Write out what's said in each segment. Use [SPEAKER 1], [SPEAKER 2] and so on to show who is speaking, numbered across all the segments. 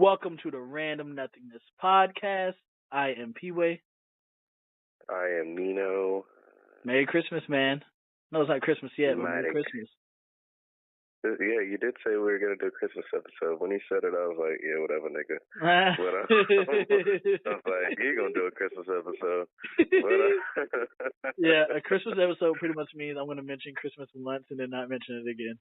[SPEAKER 1] Welcome to the Random Nothingness podcast. I am P-Way.
[SPEAKER 2] I am Nino.
[SPEAKER 1] Merry Christmas, man. No, it's not Christmas yet, but Merry Christmas.
[SPEAKER 2] Yeah, you did say we were going to do a Christmas episode. When you said it, I was like, yeah, whatever, nigga. But I was like, you're going to do a Christmas episode. But,
[SPEAKER 1] yeah, a Christmas episode pretty much means I'm going to mention Christmas once and then not mention it again.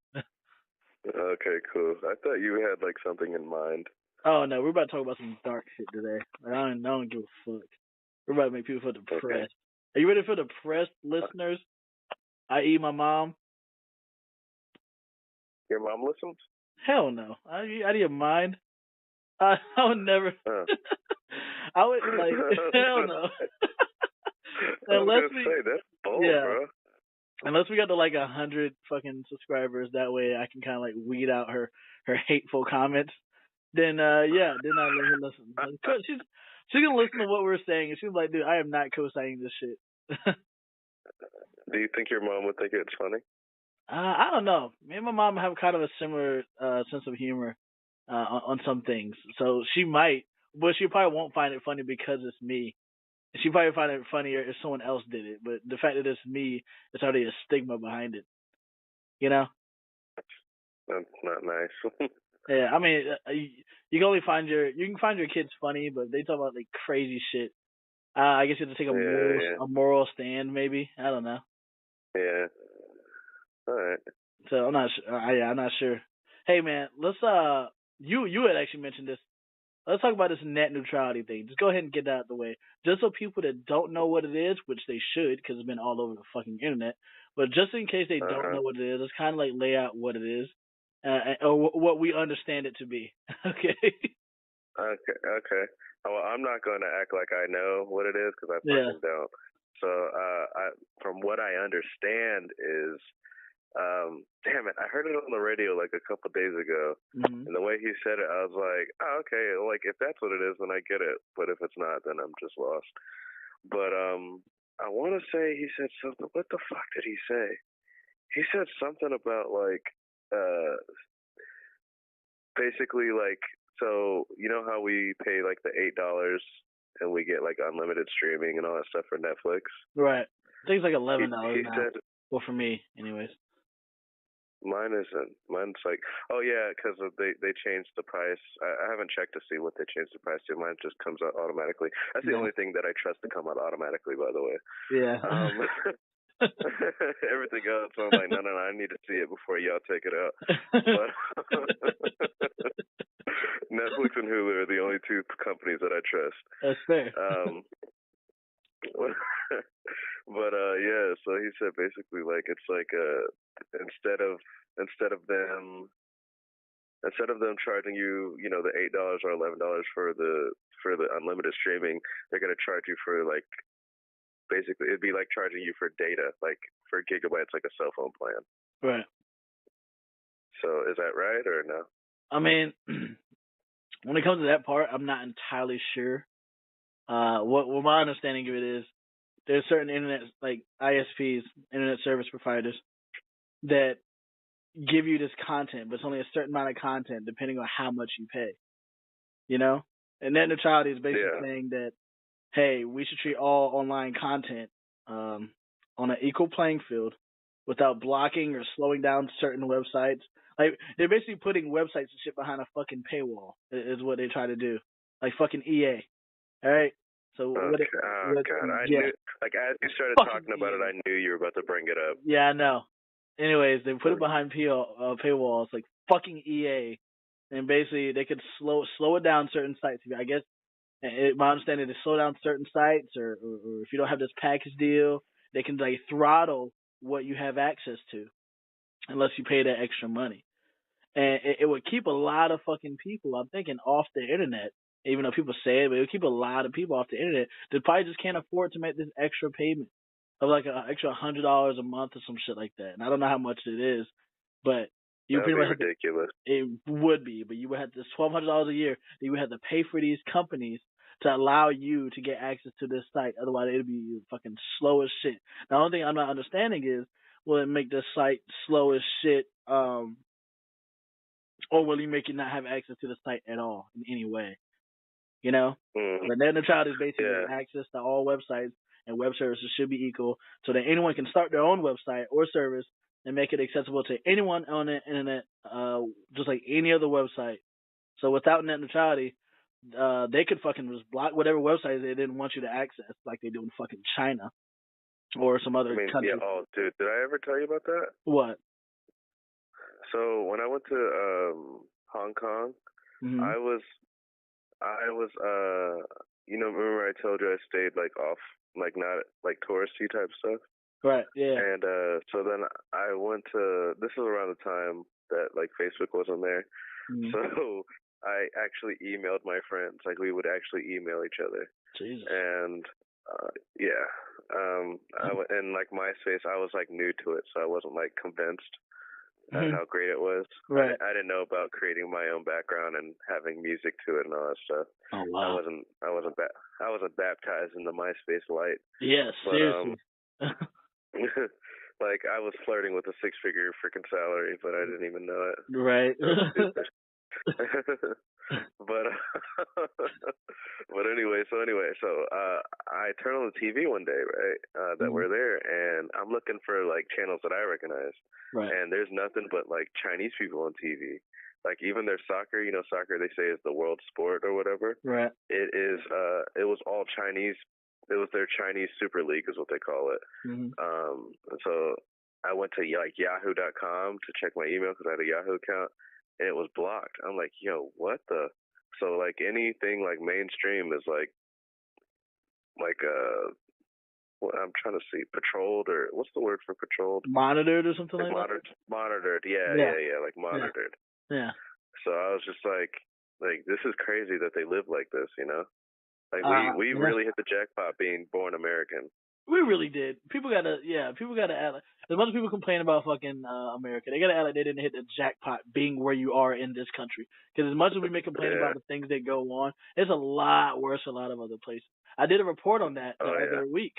[SPEAKER 2] Okay, cool. I thought you had, like, something in mind.
[SPEAKER 1] Oh, no, we're about to talk about some dark shit today. I don't give a fuck. We're about to make people feel depressed. Okay. Are you ready for depressed listeners? I.e. my mom.
[SPEAKER 2] Your mom listens?
[SPEAKER 1] Hell no. Out of your mind? I would never. I would, like, hell no.
[SPEAKER 2] Unless we say, that's bold,
[SPEAKER 1] yeah.
[SPEAKER 2] Bro.
[SPEAKER 1] Unless we got to like 100 fucking subscribers, that way I can kind of like weed out her hateful comments. Then then I let her listen. She's gonna listen to what we're saying, and she's like, "Dude, I am not co-signing this shit."
[SPEAKER 2] Do you think your mom would think it's funny?
[SPEAKER 1] I don't know. Me and my mom have kind of a similar sense of humor on some things, so she might, but she probably won't find it funny because it's me. She probably find it funnier if someone else did it, but the fact that it's me, it's already a stigma behind it. You know?
[SPEAKER 2] That's not nice.
[SPEAKER 1] Yeah, I mean, you can only find your kids funny, but they talk about like crazy shit. I guess you have to take a moral stand, maybe. I don't know.
[SPEAKER 2] Yeah. All right.
[SPEAKER 1] So I'm not sure. I'm not sure. Hey man, let's you had actually mentioned this. Let's talk about this net neutrality thing. Just go ahead and get that out of the way. Just so people that don't know what it is, which they should, because it's been all over the fucking internet. But just in case they don't know what it is, let's kind of like lay out what it is, or what we understand it to be. Okay.
[SPEAKER 2] Okay. Well, I'm not going to act like I know what it is because I fucking don't. So, from what I understand is. Damn it, I heard it on the radio like a couple of days ago, and the way he said it, I was like, oh, okay, like, if that's what it is, then I get it, but if it's not, then I'm just lost. But, I want to say he said something, what the fuck did he say? He said something about, like, basically, like, so, you know how we pay, like, the $8 and we get, like, unlimited streaming and all that stuff for Netflix?
[SPEAKER 1] Right. I think it's like $11 now. Said, well, for me, anyways.
[SPEAKER 2] Mine isn't. Mine's like, oh yeah, because they changed the price. I haven't checked to see what they changed the price to. Mine just comes out automatically. That's the only thing that I trust to come out automatically, by the way.
[SPEAKER 1] Yeah.
[SPEAKER 2] Everything else, I'm like, no, I need to see it before y'all take it out. But Netflix and Hulu are the only two companies that I trust.
[SPEAKER 1] That's fair.
[SPEAKER 2] But yeah, so he said basically like it's like instead of them charging you, you know, the $8 or $11 for the unlimited streaming, they're gonna charge you for like basically it'd be like charging you for data, like for gigabytes, like a cell phone plan.
[SPEAKER 1] Right.
[SPEAKER 2] So is that right or no?
[SPEAKER 1] I mean, when it comes to that part, I'm not entirely sure. What my understanding of it is, there's certain internet, like ISPs, internet service providers, that give you this content, but it's only a certain amount of content depending on how much you pay. You know? And net neutrality is basically saying that, hey, we should treat all online content on an equal playing field without blocking or slowing down certain websites. Like, they're basically putting websites and shit behind a fucking paywall, is what they try to do. Like fucking EA. All right? So
[SPEAKER 2] God, I knew, like, as you started talking about it, I knew you were about to bring it up.
[SPEAKER 1] Yeah, I know. Anyways, they put it behind paywalls, like fucking EA, and basically they could slow it down certain sites. I guess my understanding is slow down certain sites, or if you don't have this package deal, they can like throttle what you have access to, unless you pay that extra money. And it would keep a lot of fucking people, I'm thinking, off the internet. Even though people say it, but it would keep a lot of people off the internet that probably just can't afford to make this extra payment of like an extra $100 a month or some shit like that. And I don't know how much it is, but
[SPEAKER 2] you pretty much ridiculous.
[SPEAKER 1] It would be, but you would have this $1,200 a year that you would have to pay for these companies to allow you to get access to this site. Otherwise, it'd be fucking slow as shit. The only thing I'm not understanding is, will it make this site slow as shit? or will he make you not have access to the site at all in any way? You know,
[SPEAKER 2] Mm-hmm.
[SPEAKER 1] the net neutrality is basically access to all websites and web services should be equal, so that anyone can start their own website or service and make it accessible to anyone on the internet, just like any other website. So without net neutrality, they could fucking just block whatever websites they didn't want you to access, like they do in fucking China or some other country.
[SPEAKER 2] Yeah. Oh, dude, did I ever tell you about that?
[SPEAKER 1] What?
[SPEAKER 2] So when I went to Hong Kong,
[SPEAKER 1] Mm-hmm.
[SPEAKER 2] I was remember I told you I stayed like off, like not like touristy type stuff.
[SPEAKER 1] Right. Yeah.
[SPEAKER 2] And so then I went to, this is around the time that like Facebook wasn't there.
[SPEAKER 1] Mm-hmm.
[SPEAKER 2] So I actually emailed my friends. Like we would actually email each other.
[SPEAKER 1] Jesus.
[SPEAKER 2] And and like MySpace, I was like new to it, so I wasn't like convinced at how great it was.
[SPEAKER 1] Right.
[SPEAKER 2] I didn't know about creating my own background and having music to it and all that stuff.
[SPEAKER 1] Oh wow.
[SPEAKER 2] I wasn't baptized in the MySpace light.
[SPEAKER 1] Yes, seriously.
[SPEAKER 2] Like I was flirting with a 6-figure freaking salary, but I didn't even know it.
[SPEAKER 1] Right.
[SPEAKER 2] But anyway, so I turn on the TV one day, right? That we're there, and I'm looking for like channels that I recognize,
[SPEAKER 1] right?
[SPEAKER 2] And there's nothing but like Chinese people on TV. Like even their soccer, soccer they say is the world sport or whatever.
[SPEAKER 1] Right.
[SPEAKER 2] It is. It was all Chinese. It was their Chinese Super League is what they call it.
[SPEAKER 1] Mm-hmm.
[SPEAKER 2] So I went to like Yahoo.com to check my email because I had a Yahoo account, and it was blocked. I'm like, yo, what the? So like anything like mainstream is like well, I'm trying to see, patrolled, or what's the word for patrolled?
[SPEAKER 1] Monitored or something like
[SPEAKER 2] that? Monitored, yeah, like monitored.
[SPEAKER 1] Yeah.
[SPEAKER 2] So I was just like this is crazy that they live like this, Like we really hit the jackpot being born American.
[SPEAKER 1] We really did. People gotta add. Like, as much as people complain about fucking America, they gotta add like they didn't hit the jackpot being where you are in this country. Because as much as we may complain about the things that go on, it's a lot worse in a lot of other places. I did a report on that the other week.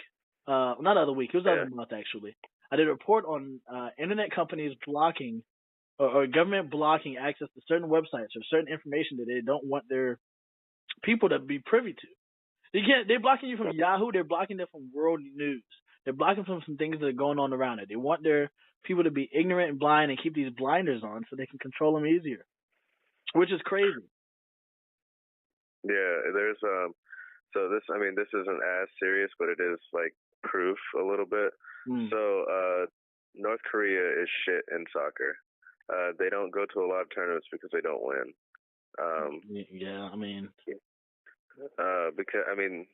[SPEAKER 1] Not the other week. It was the other month actually. I did a report on internet companies blocking or government blocking access to certain websites or certain information that they don't want their people to be privy to. They're blocking you from Yahoo. They're blocking them from world news. They're blocking from some things that are going on around it. They want their people to be ignorant and blind and keep these blinders on so they can control them easier, which is crazy.
[SPEAKER 2] Yeah, there's so this isn't as serious, but it is like proof a little bit. So North Korea is shit in soccer. They don't go to a lot of tournaments because they don't win. Because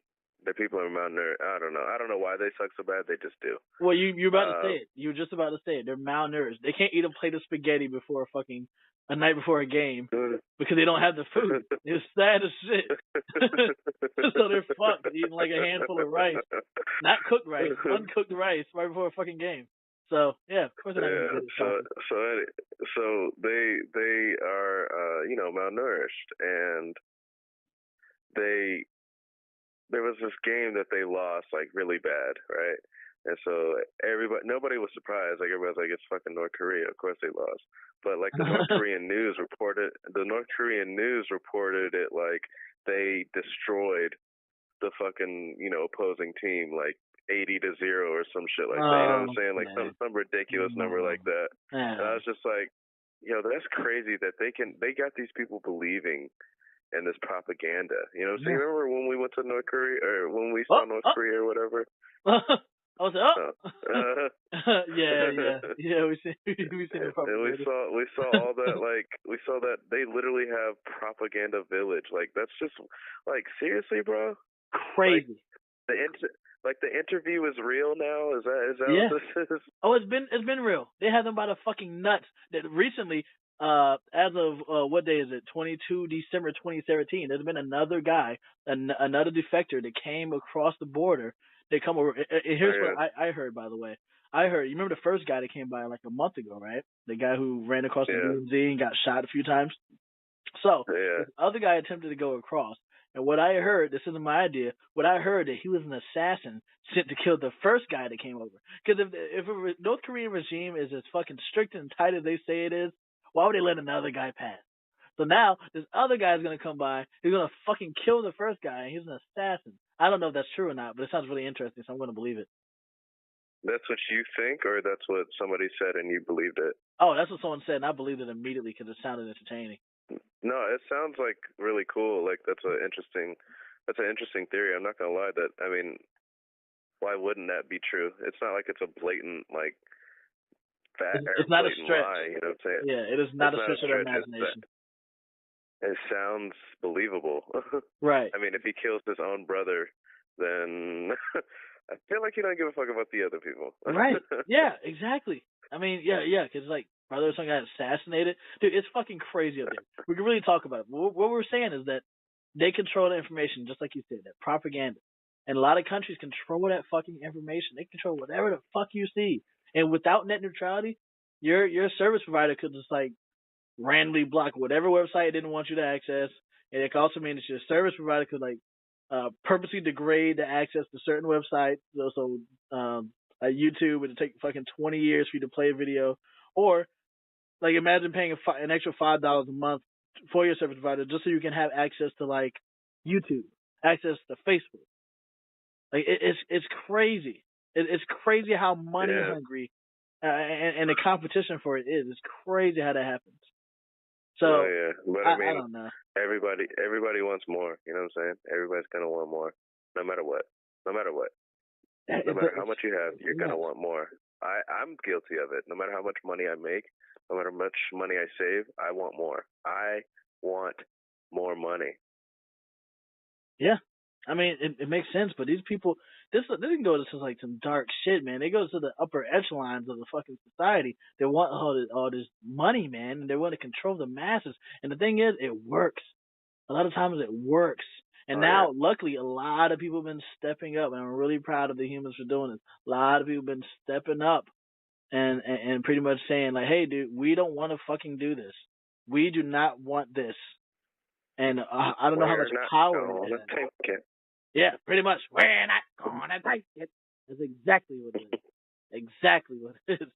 [SPEAKER 2] the people are malnourished. I don't know why they suck so bad. They just do.
[SPEAKER 1] Well, you're about to say it. You were just about to say it. They're malnourished. They can't eat a plate of spaghetti before a night before a game because they don't have the food. It's sad as shit. So they're fucked eating like a handful of rice, not cooked rice, uncooked rice right before a fucking game. So yeah, of course they're not gonna get it.
[SPEAKER 2] So they are malnourished, and there was this game that they lost like really bad, right? And so nobody was surprised. Like everybody was like, it's fucking North Korea. Of course they lost. But like the North Korean news reported it like they destroyed the fucking opposing team like 80-0 or some shit like that. You know what I'm saying? Like some ridiculous number like that. And I was just like, that's crazy that they got these people believing in this propaganda. You know what I'm saying? Remember when we went to North Korea or when we saw North Korea or whatever?
[SPEAKER 1] I was like, yeah. We seen the propaganda.
[SPEAKER 2] And we saw all that. Like we saw that they literally have propaganda village. Like that's just like seriously, bro.
[SPEAKER 1] Crazy.
[SPEAKER 2] Like the interview is real now. Is that what this is?
[SPEAKER 1] Oh, it's been real. They had them by the fucking nuts. That recently, as of what day is it? 22 December 2017. There's been another guy, another defector that came across the border. They come over. Here's what I heard, by the way. You remember the first guy that came by like a month ago, right? The guy who ran across the DMZ and got shot a few times. So the other guy attempted to go across. And what I heard, this isn't my idea, that he was an assassin sent to kill the first guy that came over. Because if a North Korean regime is as fucking strict and tight as they say it is, why would they let another guy pass? So now this other guy's gonna come by. He's gonna fucking kill the first guy, and he's an assassin. I don't know if that's true or not, but it sounds really interesting, so I'm gonna believe it.
[SPEAKER 2] That's what you think, or that's what somebody said and you believed it?
[SPEAKER 1] Oh, that's what someone said, and I believed it immediately because it sounded entertaining.
[SPEAKER 2] No, it sounds like really cool. Like that's an interesting theory. I'm not gonna lie. That I mean, why wouldn't that be true? It's not like it's a blatant like
[SPEAKER 1] It's not a stretch.
[SPEAKER 2] lie. You know what I'm saying?
[SPEAKER 1] Yeah, it is not a stretch of the imagination.
[SPEAKER 2] It sounds believable.
[SPEAKER 1] Right.
[SPEAKER 2] I mean, if he kills his own brother, then I feel like he don't give a fuck about the other people.
[SPEAKER 1] Right. Yeah, exactly. I mean, yeah, because like brother or son got assassinated. Dude, it's fucking crazy up there. We can really talk about it. What we're saying is that they control the information, just like you said, that propaganda. And a lot of countries control that fucking information. They control whatever the fuck you see. And without net neutrality, your service provider could just like randomly block whatever website it didn't want you to access. And it could also mean that your service provider could like purposely degrade the access to certain websites. So like YouTube would take fucking 20 years for you to play a video. Or like imagine paying an extra $5 a month for your service provider just so you can have access to like YouTube, access to Facebook. Like it's crazy. It's crazy how money hungry and the competition for it is. It's crazy how that happens. So
[SPEAKER 2] but
[SPEAKER 1] I don't know.
[SPEAKER 2] Everybody wants more. You know what I'm saying? Everybody's gonna want more, no matter what. No matter how much you have, you're gonna want more. I'm guilty of it. No matter how much money I make, no matter how much money I save, I want more. I want more money.
[SPEAKER 1] Yeah. I mean, it makes sense, but these people, this can go to like some dark shit, man. They go to the upper echelons of the fucking society. They want all this money, man, and they want to control the masses. And the thing is, it works. A lot of times it works. And now, luckily, a lot of people have been stepping up, and I'm really proud of the humans for doing this. A lot of people have been stepping up and pretty much saying, like, hey, dude, we don't want to fucking do this. We do not want this. And I don't know how much power it has. Yeah, pretty much. We're not gonna take it. That's exactly what it is. Exactly what it is.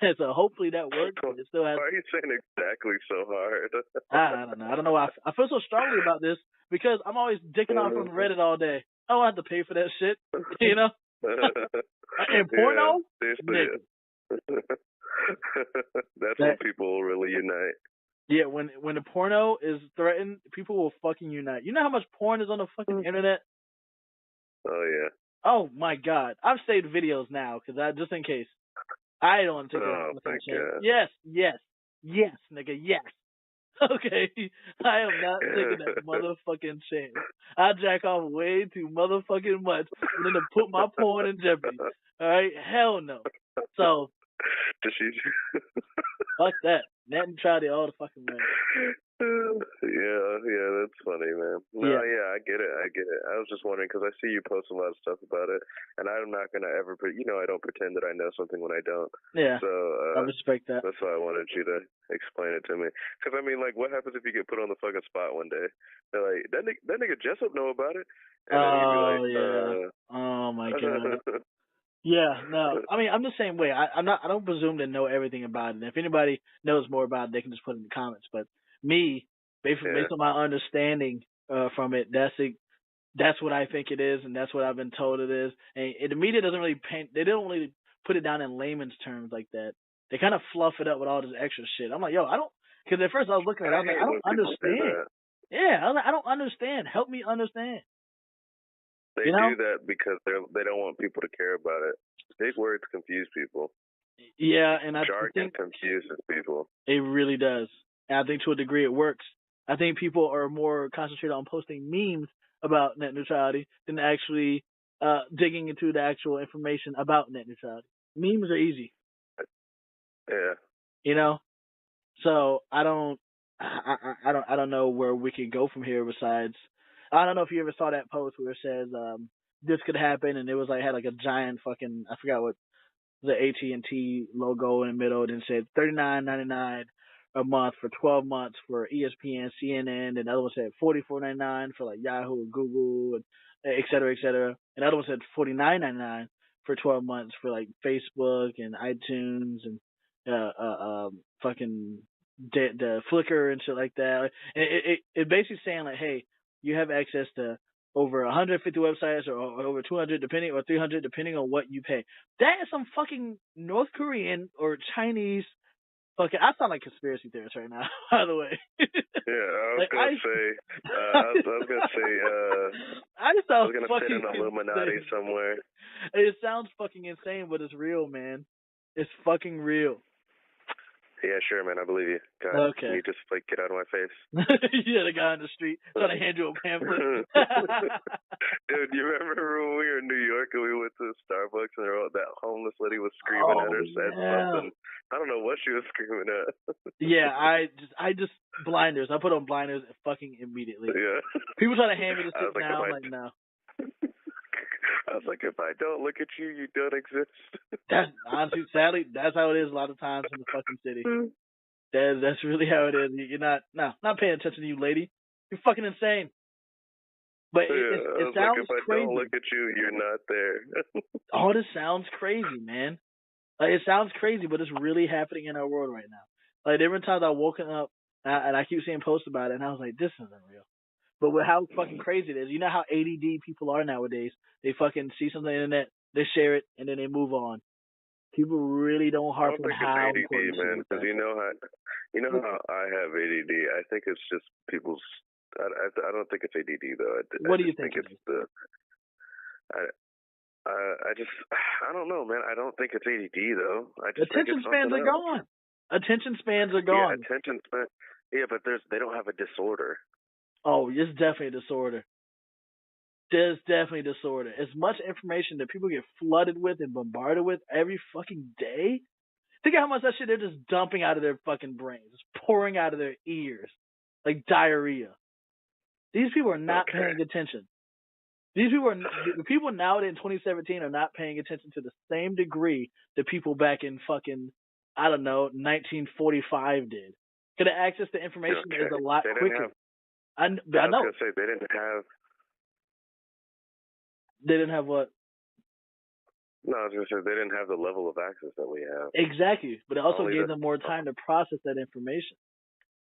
[SPEAKER 1] And so hopefully that works. It still has.
[SPEAKER 2] Why are you saying exactly so hard?
[SPEAKER 1] I don't know. I don't know why. I feel so strongly about this because I'm always dicking off on Reddit all day. I don't have to pay for that shit, you know. And porno,
[SPEAKER 2] that's when people really unite.
[SPEAKER 1] Yeah, when the porno is threatened, people will fucking unite. You know how much porn is on the fucking internet?
[SPEAKER 2] Oh yeah.
[SPEAKER 1] Oh my god, I've saved videos now because just in case. I don't want to take that chance. Yes, nigga, yes. Okay, I am not taking that motherfucking chance. I jack off way too motherfucking much and then to put my porn in jeopardy. All right, hell no. So, fuck that. Net neutrality all the fucking way.
[SPEAKER 2] Yeah, that's funny, man. No, I get it. I was just wondering because I see you post a lot of stuff about it, and I'm not gonna ever I don't pretend that I know something when I don't.
[SPEAKER 1] Yeah.
[SPEAKER 2] So
[SPEAKER 1] I respect that.
[SPEAKER 2] That's why I wanted you to explain it to me. Because I mean, like, what happens if you get put on the fucking spot one day? They're like, that nigga Jessup know about it. And then you'd be like,
[SPEAKER 1] oh my god. Yeah, no. I mean, I'm the same way. I don't presume to know everything about it. If anybody knows more about it, they can just put it in the comments. But me, based on my understanding from it, that's what I think it is, and that's what I've been told it is. And the media doesn't really they don't really put it down in layman's terms like that. They kind of fluff it up with all this extra shit. I'm like, yo, because at first I was looking at it, I was like, I don't understand. Yeah, I was like, I don't understand. Help me understand.
[SPEAKER 2] They do that because they don't want people to care about it. Big words confuse people.
[SPEAKER 1] Yeah, and I
[SPEAKER 2] think confuses people.
[SPEAKER 1] It really does. And I think to a degree it works. I think people are more concentrated on posting memes about net neutrality than actually digging into the actual information about net neutrality. Memes are easy.
[SPEAKER 2] Yeah.
[SPEAKER 1] You know? So I don't know where we could go from here besides I don't know if you ever saw that post where it says this could happen and it was like had like a giant fucking I forgot what the AT&T logo in the middle and it said $39.99 a month for 12 months for ESPN, CNN, and the other one said $44.99 for like Yahoo and Google and et cetera, et cetera. And the other one said $49.99 for 12 months for like Facebook and iTunes and fucking the Flickr and shit like that. It basically saying like, hey, you have access to over 150 websites or over 200 depending or 300 depending on what you pay. That is some fucking North Korean or Chinese fucking. I sound like conspiracy theorist right now. By the way.
[SPEAKER 2] Yeah, I was gonna say. I was gonna say.
[SPEAKER 1] I just sound
[SPEAKER 2] I was gonna fit an Illuminati
[SPEAKER 1] insane.
[SPEAKER 2] somewhere.
[SPEAKER 1] It sounds fucking insane, but it's real, man. It's fucking real.
[SPEAKER 2] Yeah, sure, man. I believe you. God,
[SPEAKER 1] okay.
[SPEAKER 2] Can you just like get out of my face?
[SPEAKER 1] Yeah, the guy on the street trying to hand you a pamphlet.
[SPEAKER 2] Dude, you remember when we were in New York and we went to Starbucks and that homeless lady was screaming at her, said something. I don't know what she was screaming at.
[SPEAKER 1] Yeah, I just blinders. I put on blinders fucking immediately.
[SPEAKER 2] Yeah.
[SPEAKER 1] People trying to hand me the shit now. I'm like, no.
[SPEAKER 2] I was like, if I don't look at you, you don't exist.
[SPEAKER 1] That's honestly, sadly, that's how it is a lot of times in the fucking city. That's really how it is. You're not paying attention to you, lady. You're fucking insane. But it sounds
[SPEAKER 2] like, if
[SPEAKER 1] crazy.
[SPEAKER 2] I don't look at you, you're not there.
[SPEAKER 1] All this sounds crazy, man. Like, it sounds crazy, but it's really happening in our world right now. Like, different times I've woken up and I keep seeing posts about it, and I was like, this isn't real. But with how fucking crazy it is, you know how ADD people are nowadays. They fucking see something on the internet, they share it, and then they move on. People really don't harp on how important
[SPEAKER 2] it's ADD, man, because you know how I have ADD. I think it's just people's. I don't think it's ADD though.
[SPEAKER 1] What do you think?
[SPEAKER 2] It's the. I don't know, man. I don't think it's ADD though. I just
[SPEAKER 1] attention spans are gone. Attention spans are gone.
[SPEAKER 2] Yeah, attention span. Yeah, but they don't have a disorder.
[SPEAKER 1] Oh, it's definitely a disorder. There's definitely a disorder. As much information that people get flooded with and bombarded with every fucking day. Think of how much that shit they're just dumping out of their fucking brains, just pouring out of their ears like diarrhea. These people are not paying attention. These people the people nowadays in 2017 are not paying attention to the same degree that people back in fucking, I don't know, 1945 did. Because the access to information is a lot quicker. I know.
[SPEAKER 2] I was gonna say they didn't have.
[SPEAKER 1] They didn't have what?
[SPEAKER 2] No, I was gonna say they didn't have the level of access that we have.
[SPEAKER 1] Exactly, but it also gave them more time to process that information.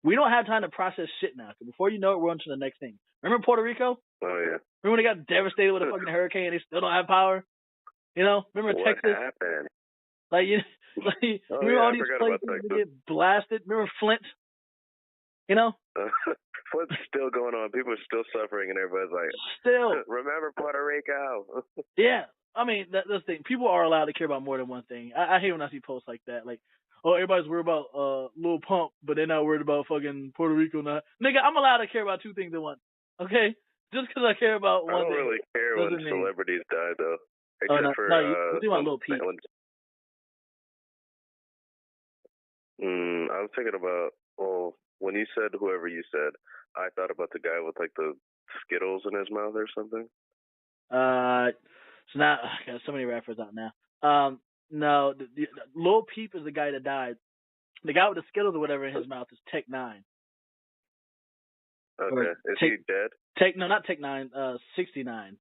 [SPEAKER 1] We don't have time to process shit now. Cause before you know it, we're on to the next thing. Remember Puerto Rico?
[SPEAKER 2] Oh yeah.
[SPEAKER 1] Remember when they got devastated with a fucking hurricane and they still don't have power? You know? Remember
[SPEAKER 2] what
[SPEAKER 1] Texas?
[SPEAKER 2] Happened?
[SPEAKER 1] Like remember all these places that get blasted? Remember Flint? You know?
[SPEAKER 2] Flint's still going on. People are still suffering, and everybody's like,
[SPEAKER 1] still.
[SPEAKER 2] Remember Puerto Rico?
[SPEAKER 1] Yeah. I mean, that's the thing. People are allowed to care about more than one thing. I hate when I see posts like that. Like, oh, everybody's worried about Lil Pump, but they're not worried about fucking Puerto Rico now. Nigga, I'm allowed to care about two things at once. Okay? Just because I care about one thing.
[SPEAKER 2] I don't really care when celebrities die, though.
[SPEAKER 1] Except for you think about Lil Peep.
[SPEAKER 2] I was thinking about, when you said whoever you said, I thought about the guy with like the Skittles in his mouth or something.
[SPEAKER 1] It's not. Got so many rappers out now. No, Lil Peep is the guy that died. The guy with the Skittles or whatever in his mouth is Tech 9.
[SPEAKER 2] Okay, is he dead?
[SPEAKER 1] No, not Tech 9. 69.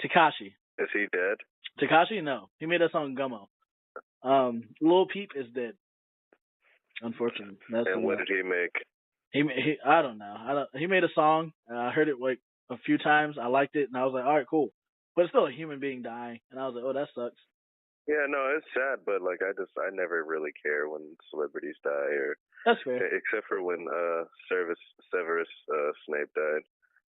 [SPEAKER 1] Tekashi.
[SPEAKER 2] Is he dead?
[SPEAKER 1] Tekashi, no. He made that song Gummo. Lil Peep is dead. Unfortunately.
[SPEAKER 2] And what did he make?
[SPEAKER 1] He I don't know. He made a song. I heard it like a few times. I liked it, and I was like, all right, cool. But it's still a human being dying, and I was like, oh, that sucks.
[SPEAKER 2] Yeah, no, it's sad, but like I never really care when celebrities die, or
[SPEAKER 1] that's fair.
[SPEAKER 2] Except for when Severus Snape died,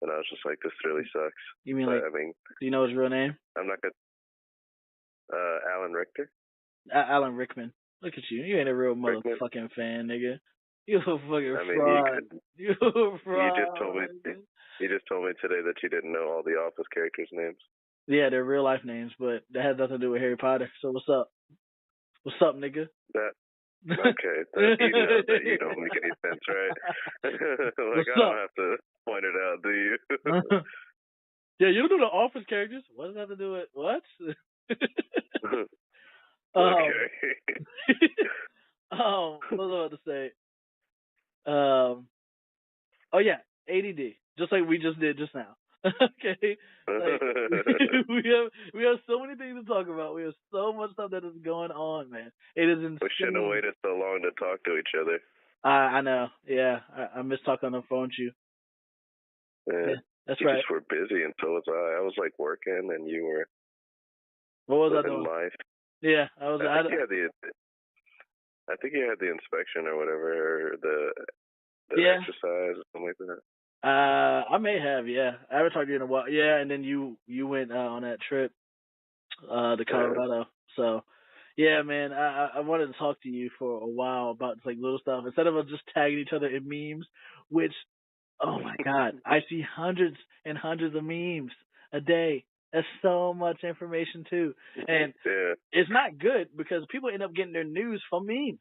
[SPEAKER 2] and I was just like, this really sucks.
[SPEAKER 1] You mean do you know his real name?
[SPEAKER 2] I'm not gonna. Alan Richter.
[SPEAKER 1] Alan Rickman. Look at you. You ain't a real motherfucking fan, nigga. You a fucking fraud. You a fraud.
[SPEAKER 2] You just told me today that you didn't know all the Office characters' names.
[SPEAKER 1] Yeah, they're real life names, but that has nothing to do with Harry Potter. So what's up? What's up, nigga?
[SPEAKER 2] Okay. You don't make any sense, right? Like, I don't have to point it out, do you?
[SPEAKER 1] Yeah, you don't know the Office characters. What does that have to do with what?
[SPEAKER 2] Okay.
[SPEAKER 1] What was I about to say? Oh yeah, ADD, just like we just did just now. Okay, like, we have so many things to talk about. We have so much stuff that is going on, man. It is insane.
[SPEAKER 2] We shouldn't have waited so long to talk to each other.
[SPEAKER 1] I know. Yeah, I miss talking on the phone with you.
[SPEAKER 2] Yeah,
[SPEAKER 1] that's
[SPEAKER 2] you
[SPEAKER 1] right.
[SPEAKER 2] just were busy, and so was I. I was like working, and you were
[SPEAKER 1] What was I
[SPEAKER 2] living
[SPEAKER 1] doing?
[SPEAKER 2] life.
[SPEAKER 1] Yeah, I was.
[SPEAKER 2] I think you had the inspection or whatever, or the exercise or something like that.
[SPEAKER 1] I may have. Yeah, I haven't talked to you in a while. Yeah, and then you went on that trip, to Colorado. So, yeah, man, I wanted to talk to you for a while about like little stuff instead of us just tagging each other in memes. Which, oh my God, I see hundreds and hundreds of memes a day. That's so much information too, and it's not good because people end up getting their news from memes.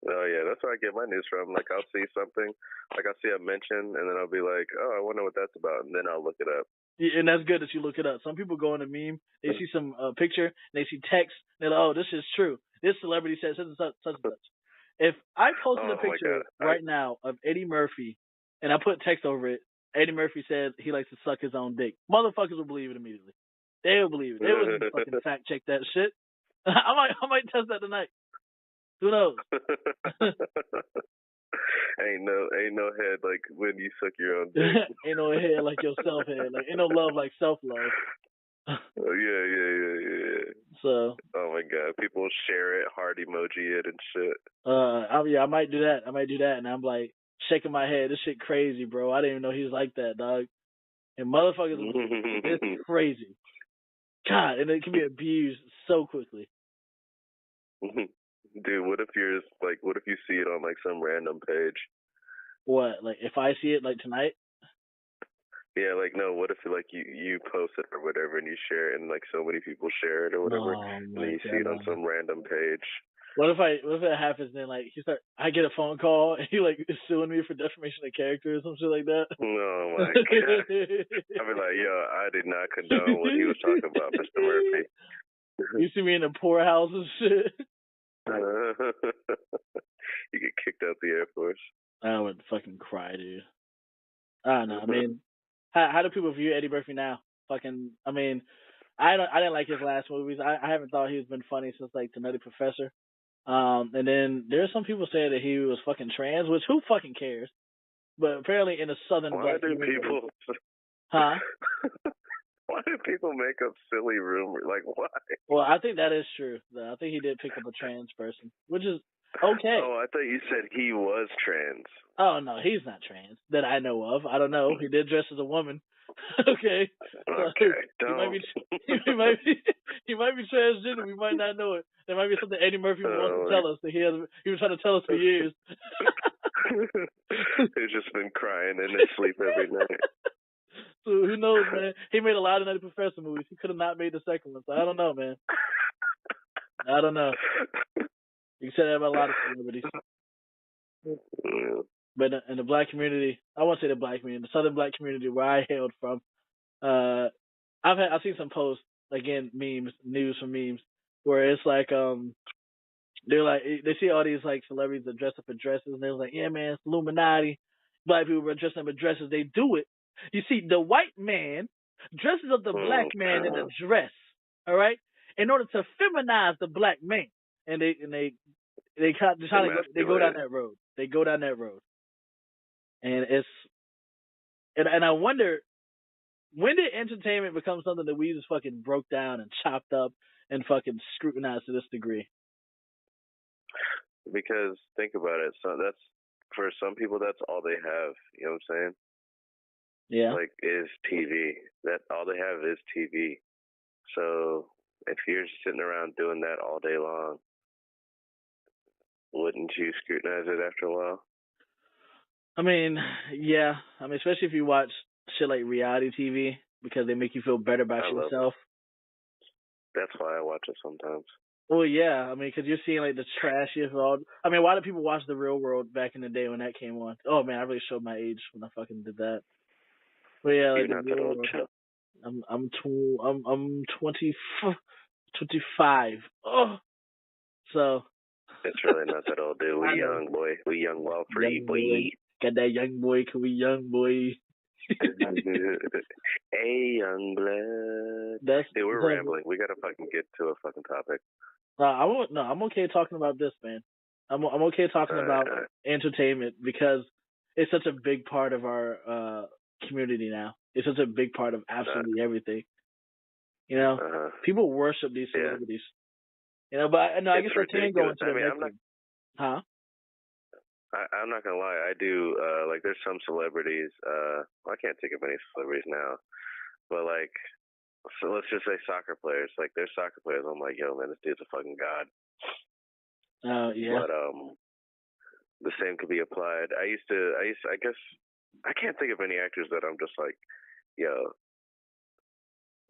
[SPEAKER 2] Oh yeah, that's where I get my news from. Like I'll see something, like I'll see a mention, and then I'll be like, oh, I wonder what that's about, and then I'll look it up.
[SPEAKER 1] Yeah, and that's good that you look it up. Some people go on a meme, they see some picture, and they see text, and they're like, oh, this is true. This celebrity said such and such, such and such. If I posted a picture right now of Eddie Murphy, and I put text over it, Eddie Murphy said he likes to suck his own dick. Motherfuckers will believe it immediately. They will believe it. They wouldn't fucking fact check that shit. I might test that tonight. Who knows?
[SPEAKER 2] ain't no head like when you suck your own dick.
[SPEAKER 1] Ain't no head like your self head. Like ain't no love like self love.
[SPEAKER 2] Oh yeah.
[SPEAKER 1] So.
[SPEAKER 2] Oh my God, people share it, heart emoji it and shit.
[SPEAKER 1] I might do that. And I'm like shaking my head. This shit crazy, bro. I didn't even know he was like that, dog. And motherfuckers, it's crazy. God, and it can be abused so quickly.
[SPEAKER 2] Dude, what if you see it on like some random page?
[SPEAKER 1] What, like if I see it like tonight?
[SPEAKER 2] Yeah, like no, what if like you post it or whatever and you share it and like so many people share it or whatever, and then you see it on some random page.
[SPEAKER 1] What if it happens and then like I get a phone call and he like is suing me for defamation of character or some shit like that?
[SPEAKER 2] Oh my God. I'd be like, yo, I did not condone what he was talking about, Mr. Murphy.
[SPEAKER 1] You see me in the poorhouse and shit.
[SPEAKER 2] You get kicked out the Air Force.
[SPEAKER 1] I would fucking cry, dude. I don't know. I mean, how do people view Eddie Murphy now? Fucking, I mean, I didn't like his last movies. I haven't thought he's been funny since like The Nutty Professor. And then there's some people say that he was fucking trans, which who fucking cares? But apparently in the southern black community. Huh?
[SPEAKER 2] Why do people make up silly rumors? Like, why?
[SPEAKER 1] Well, I think that is true. I think he did pick up a trans person, which is okay.
[SPEAKER 2] Oh, I thought you said he was trans.
[SPEAKER 1] Oh, no, he's not trans that I know of. I don't know. He did dress as a woman. Okay.
[SPEAKER 2] Okay,
[SPEAKER 1] he might be transgender. We might not know it. There might be something Eddie Murphy wants to tell us that he was trying to tell us for years.
[SPEAKER 2] He's just been crying in his sleep every night.
[SPEAKER 1] So who knows, man? He made a lot of Nutty Professor movies. He could have not made the second one. So I don't know, man. I don't know. You can say that about a lot of celebrities. But in the black community, I won't say the black community, the southern black community where I hailed from, I've seen some posts, again, memes, news from memes, where it's like they're like they see all these like celebrities that dress up in dresses and they're like, yeah man, it's Illuminati. Black people are dressing up in dresses, they do it. You see, the white man dresses up the black man in a dress, all right, in order to feminize the black man, and they go down that road. They go down that road, and and I wonder, when did entertainment become something that we just fucking broke down and chopped up and fucking scrutinized to this degree?
[SPEAKER 2] Because think about it, so that's for some people that's all they have. You know what I'm saying?
[SPEAKER 1] Yeah.
[SPEAKER 2] Like is TV. That all they have is TV. So if you're sitting around doing that all day long, wouldn't you scrutinize it after a while?
[SPEAKER 1] I mean, yeah. I mean, especially if you watch shit like reality TV because they make you feel better about yourself.
[SPEAKER 2] That's why I watch it sometimes.
[SPEAKER 1] Well, yeah. I mean, because you're seeing like the trashiest of all. I mean, why did people watch The Real World back in the day when that came on? Oh man, I really showed my age when I fucking did that. But yeah, like
[SPEAKER 2] you're not that old.
[SPEAKER 1] I'm 25. Oh, so.
[SPEAKER 2] It's really not that old, dude. We young boy. We young, well free boy.
[SPEAKER 1] Got that young boy, cause we young boy.
[SPEAKER 2] Hey, young blood. Dude, we're rambling. We gotta fucking get to a fucking topic.
[SPEAKER 1] I'm okay talking about this, man. I'm okay talking about entertainment because it's such a big part of our community now. It's such a big part of absolutely everything. You know, people worship these celebrities. You know, but no, I guess I can go into the next thing. Huh?
[SPEAKER 2] I'm not gonna lie. I do like there's some celebrities. I can't think of any celebrities now, but like, so let's just say soccer players. Like, there's soccer players. I'm like, yo, man, this dude's a fucking god.
[SPEAKER 1] Yeah.
[SPEAKER 2] But the same could be applied. I guess I can't think of any actors that I'm just like, yo,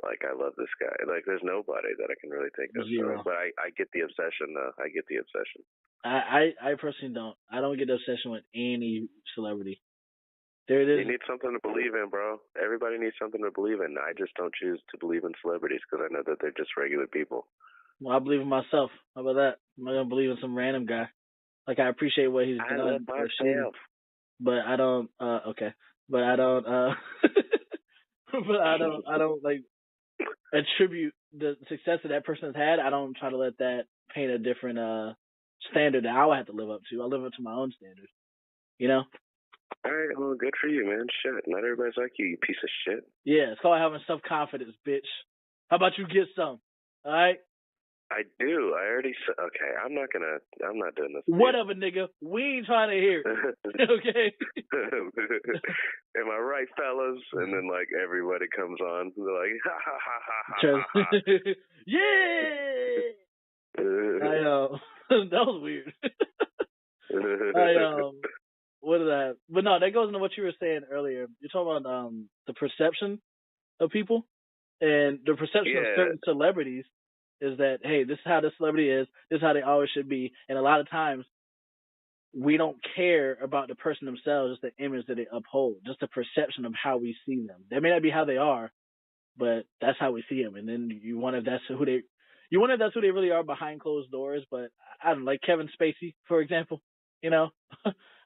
[SPEAKER 2] like, I love this guy. Like, there's nobody that I can really think of. So, but I get the obsession, though. I get the obsession.
[SPEAKER 1] I personally don't. I don't get the obsession with any celebrity. There it is.
[SPEAKER 2] You need something to believe in, bro. Everybody needs something to believe in. I just don't choose to believe in celebrities because I know that they're just regular people.
[SPEAKER 1] Well, I believe in myself. How about that? I'm not gonna believe in some random guy. Like, I appreciate what he's done.
[SPEAKER 2] I love myself.
[SPEAKER 1] But I don't. Okay. But I don't. But I don't like attribute the success that person has had. I don't try to let that paint a different standard that I would have to live up to. I live up to my own standards. You know.
[SPEAKER 2] All right, well, good for you, man. Shit, not everybody's like you piece of shit.
[SPEAKER 1] Yeah, it's called having self-confidence, bitch. How about you get some? All right?
[SPEAKER 2] I do. I already said, okay, I'm not doing this.
[SPEAKER 1] Whatever, nigga. We ain't trying to hear it. Okay?
[SPEAKER 2] Am I right, fellas? And then, like, everybody comes on. They're like, ha, ha, ha, ha, ha.
[SPEAKER 1] Yeah! That was weird. What is that? But no, that goes into what you were saying earlier. You're talking about the perception of people, and the perception of certain celebrities is that, hey, this is how this celebrity is. This is how they always should be. And a lot of times, we don't care about the person themselves, just the image that they uphold, just the perception of how we see them. That may not be how they are, but that's how we see them. And then you wonder if that's who they really are behind closed doors. But I don't know, like Kevin Spacey, for example. You know,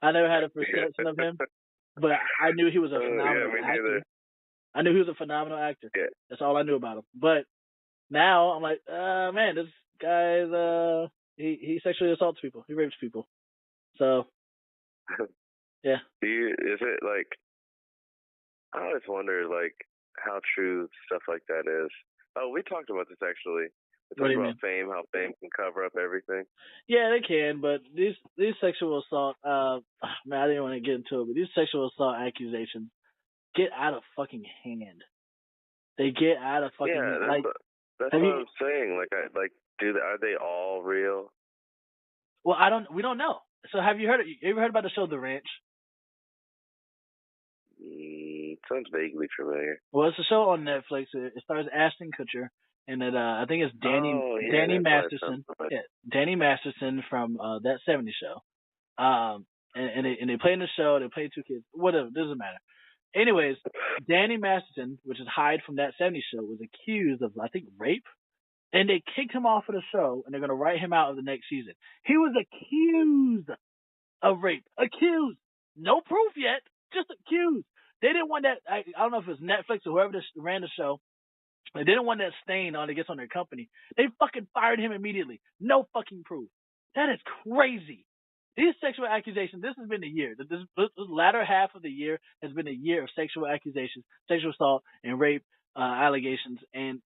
[SPEAKER 1] I never had a perception of him, but I knew he was a phenomenal actor. I knew he was a phenomenal actor.
[SPEAKER 2] Yeah.
[SPEAKER 1] That's all I knew about him. But now I'm like, man, this guy's he sexually assaults people. He rapes people. So yeah.
[SPEAKER 2] Is it like, I always wonder like how true stuff like that is. Oh, we talked about this actually. We talked about fame, how fame can cover up everything.
[SPEAKER 1] Yeah, they can, but these sexual assault man, I didn't want to get into it, but these sexual assault accusations get out of fucking hand. They get out of fucking hand.
[SPEAKER 2] That's what I'm saying. Like, are they all real?
[SPEAKER 1] Well, we don't know. So have you ever heard about the show The Ranch?
[SPEAKER 2] Sounds vaguely familiar.
[SPEAKER 1] Well, it's a show on Netflix. It stars Ashton Kutcher, and I think it's Danny Masterson. Yeah, Danny Masterson from That 70s Show. And they play in the show. They play two kids. Whatever, doesn't matter. Anyways, Danny Masterson, which is Hyde from That 70s Show, was accused of, I think, rape. And they kicked him off of the show, and they're going to write him out of the next season. He was accused of rape. Accused. No proof yet. Just accused. They didn't want that. I don't know if it was Netflix or whoever ran the show. They didn't want that stain on it gets on their company. They fucking fired him immediately. No fucking proof. That is crazy. These sexual accusations, this has been a year. This latter half of the year has been a year of sexual accusations, sexual assault, and rape allegations. And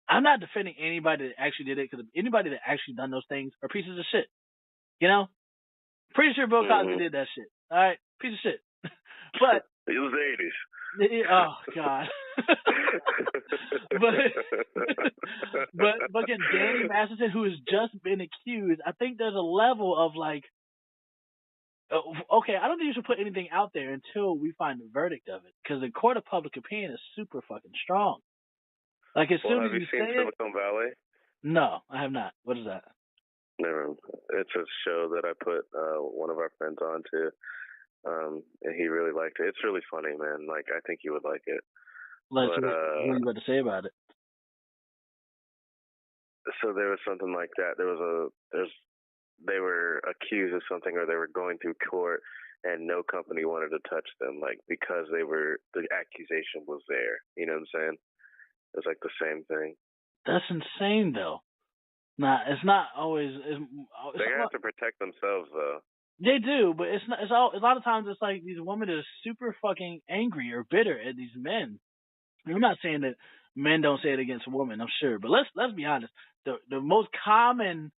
[SPEAKER 1] I'm not defending anybody that actually did it, because anybody that actually done those things are pieces of shit. You know? Pretty sure Bill Cosby did that shit. All right? Piece of shit. But
[SPEAKER 2] it was the 80s.
[SPEAKER 1] Oh God. but again, Danny Masterson, who has just been accused, I think there's a level of like, okay, I don't think you should put anything out there until we find the verdict of it, because the court of public opinion is super fucking strong. Like, as soon as you say it.
[SPEAKER 2] Have you seen Silicon Valley?
[SPEAKER 1] No, I have not. What is that?
[SPEAKER 2] Never. It's a show that I put one of our friends on to. And he really liked it. It's really funny, man. Like, I think you would like it.
[SPEAKER 1] What are you about to say about it?
[SPEAKER 2] So there was something like that. They were accused of something, or they were going through court, and no company wanted to touch them, like, because the accusation was there. You know what I'm saying? It was like the same thing.
[SPEAKER 1] That's insane, though. Nah, it's not always.
[SPEAKER 2] They have to protect themselves, though.
[SPEAKER 1] They do, but it's not. It's all. A lot of times, it's like these women are super fucking angry or bitter at these men. I'm not saying that men don't say it against women. I'm sure, but let's be honest. The most common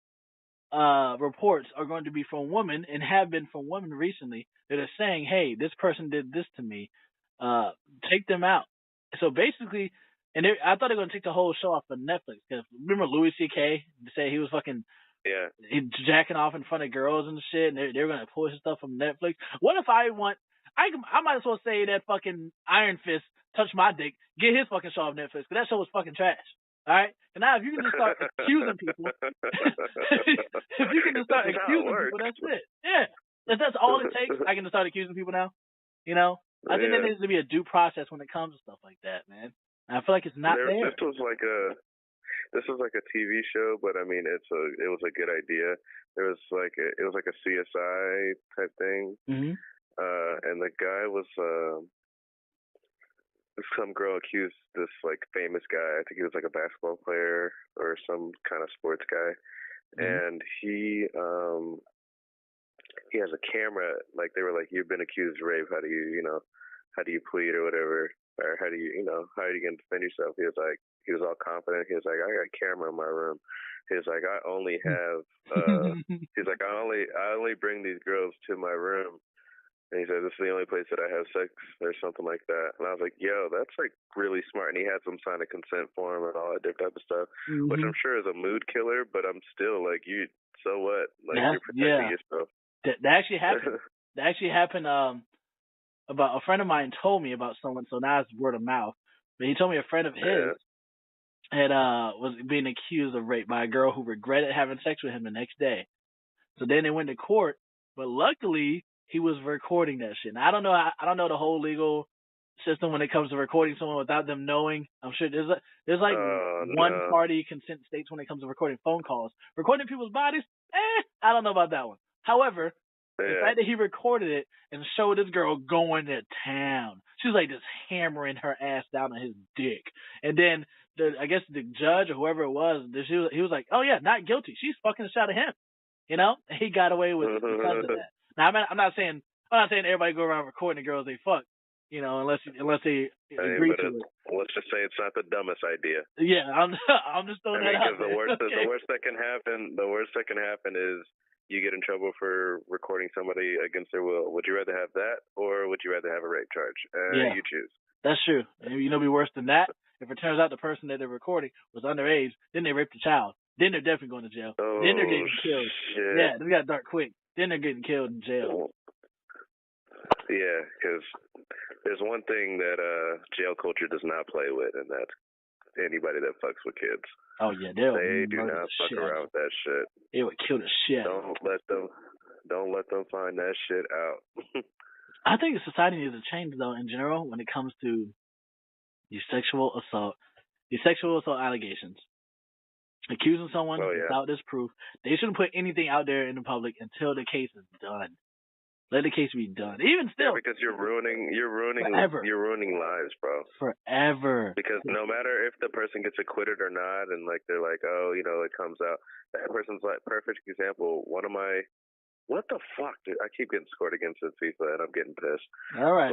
[SPEAKER 1] reports are going to be from women and have been from women recently that are saying, "Hey, this person did this to me. Take them out." So basically, and I thought they were going to take the whole show off of Netflix because remember Louis C.K. say he was fucking he jacking off in front of girls and shit, and they're going to pull his stuff from Netflix. What if I might as well say that fucking Iron Fist touched my dick, get his fucking show off Netflix because that show was fucking trash. All right, and now if you can just start accusing people, if you can just start accusing people, that's it. Yeah, if that's all it takes, I can just start accusing people now. You know, I think there needs to be a due process when it comes to stuff like that, man. And I feel like it's not there.
[SPEAKER 2] This was like a TV show, but I mean, it was a good idea. It was like a CSI type thing, and the guy was some girl accused this like famous guy. I think he was like a basketball player or some kind of sports guy, and he has a camera. Like they were like, "You've been accused of rape. How do you plead or whatever, or how do you gonna defend yourself?" He was all confident. He was like, "I got a camera in my room." He was like, "I only have." He's like, "I only bring these girls to my room." And he said, "This is the only place that I have sex," or something like that. And I was like, "Yo, that's like really smart." And he had some sign of consent form and all that different type of stuff, which I'm sure is a mood killer. But I'm still like, so what? Like you're protecting yourself.
[SPEAKER 1] That actually happened. That actually happened. About a friend of mine told me about someone. So now it's word of mouth. But he told me a friend of his had was being accused of rape by a girl who regretted having sex with him the next day. So then they went to court, but luckily he was recording that shit. Now, I don't know the whole legal system when it comes to recording someone without them knowing. I'm sure there's like one party consent states when it comes to recording phone calls. Recording people's bodies, I don't know about that one. However, the fact that he recorded it and showed this girl going to town. She was like just hammering her ass down on his dick. And then I guess the judge or whoever it was, he was like, "Oh yeah, not guilty. She's fucking the shot of him." You know, he got away with it because of that. Now, I'm not saying everybody go around recording the girls they fuck. You know, unless they agree to it.
[SPEAKER 2] Let's just say it's not the dumbest idea.
[SPEAKER 1] Yeah, I'm just throwing that out.
[SPEAKER 2] Because the worst that can happen is you get in trouble for recording somebody against their will. Would you rather have that, or would you rather have a rape charge? You choose.
[SPEAKER 1] That's true. And you know, be worse than that. If it turns out the person that they're recording was underage, then they raped the child. Then they're definitely going to jail. Then they're getting killed.
[SPEAKER 2] Shit.
[SPEAKER 1] Yeah, they got dark quick. Then they're getting killed in jail.
[SPEAKER 2] Yeah, because there's one thing that jail culture does not play with, and that's anybody that fucks with kids.
[SPEAKER 1] Oh yeah,
[SPEAKER 2] they do not fuck around with that shit.
[SPEAKER 1] They would kill the shit.
[SPEAKER 2] Don't let them find that shit out.
[SPEAKER 1] I think society needs to change though in general when it comes to these sexual assault allegations. Accusing someone without this proof. They shouldn't put anything out there in the public until the case is done. Let the case be done. Even still,
[SPEAKER 2] because you're ruining lives, bro.
[SPEAKER 1] Forever.
[SPEAKER 2] Because no matter if the person gets acquitted or not, and like they're like, oh, it comes out. That person's like perfect example. What the fuck, dude? I keep getting scored against in FIFA, and I'm getting pissed.
[SPEAKER 1] All right.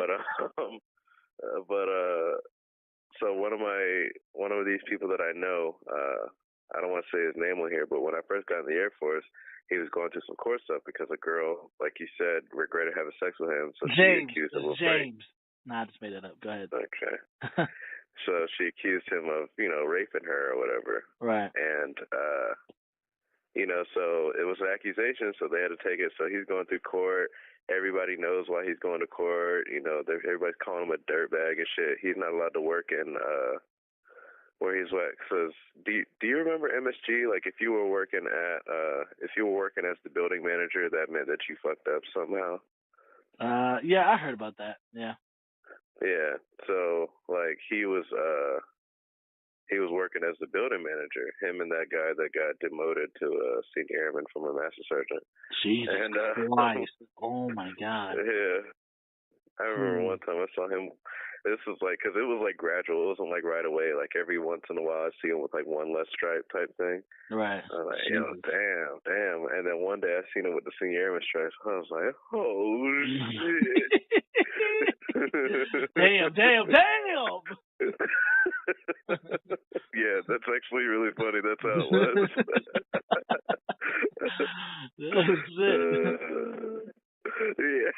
[SPEAKER 2] So one of these people that I know, I don't want to say his name on here, but when I first got in the Air Force, he was going through some court stuff because a girl, like you said, regretted having sex with him. So she accused him of rape.
[SPEAKER 1] Nah, I just made that up. Go ahead.
[SPEAKER 2] Okay. So she accused him of, raping her or whatever.
[SPEAKER 1] Right.
[SPEAKER 2] And, so it was an accusation, so they had to take it. So he's going through court. Everybody knows why he's going to court. Everybody's calling him a dirtbag and shit. He's not allowed to work in where he's at. Because do you remember MSG? Like if you were working as the building manager, that meant that you fucked up somehow.
[SPEAKER 1] Yeah, I heard about that. Yeah.
[SPEAKER 2] Yeah. So like he was working as the building manager. Him and that guy that got demoted to a senior airman from a master sergeant.
[SPEAKER 1] Jesus Christ! Oh my God.
[SPEAKER 2] Yeah. I remember one time I saw him. This was like, because it was like gradual. It wasn't like right away. Like every once in a while, I see him with like one less stripe type thing.
[SPEAKER 1] Right.
[SPEAKER 2] I was like, yo, damn. And then one day I seen him with the senior airman stripes. I was like, oh shit.
[SPEAKER 1] damn.
[SPEAKER 2] Yeah, that's actually really funny. That's how it was.
[SPEAKER 1] Oh shit.
[SPEAKER 2] Yeah.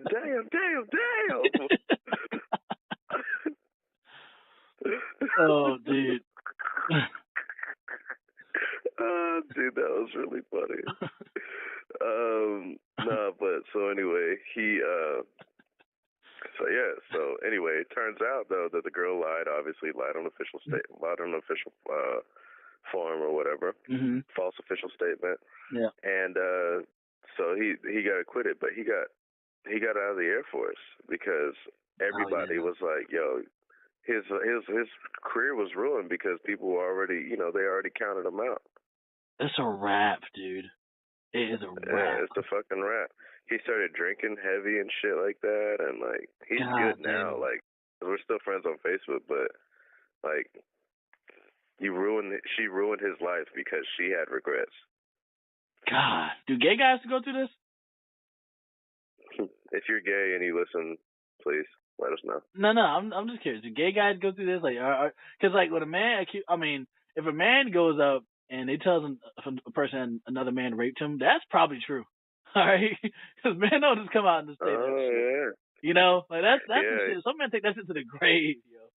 [SPEAKER 2] Damn.
[SPEAKER 1] Oh, dude.
[SPEAKER 2] Dude, that was really funny. But so anyway, so anyway, it turns out though that the girl lied on official form or whatever, false official statement.
[SPEAKER 1] Yeah.
[SPEAKER 2] And so he got acquitted, but he got out of the Air Force because everybody was like, yo, his career was ruined because people were already, they already counted him out.
[SPEAKER 1] It's a wrap, dude. It is a wrap.
[SPEAKER 2] Yeah, it's a fucking wrap. He started drinking heavy and shit like that, and like he's good now. Like we're still friends on Facebook, but like she ruined his life because she had regrets.
[SPEAKER 1] God, do gay guys have to go through this?
[SPEAKER 2] If you're gay and you listen, please let us know.
[SPEAKER 1] No, I'm just curious. Do gay guys go through this? Like, because like when a man, if a man goes up and they tell a person another man raped him, that's probably true. All right, because men don't just come out and just say that shit.
[SPEAKER 2] Yeah.
[SPEAKER 1] You know, like that's the shit. Some men take that shit to the grave, yo.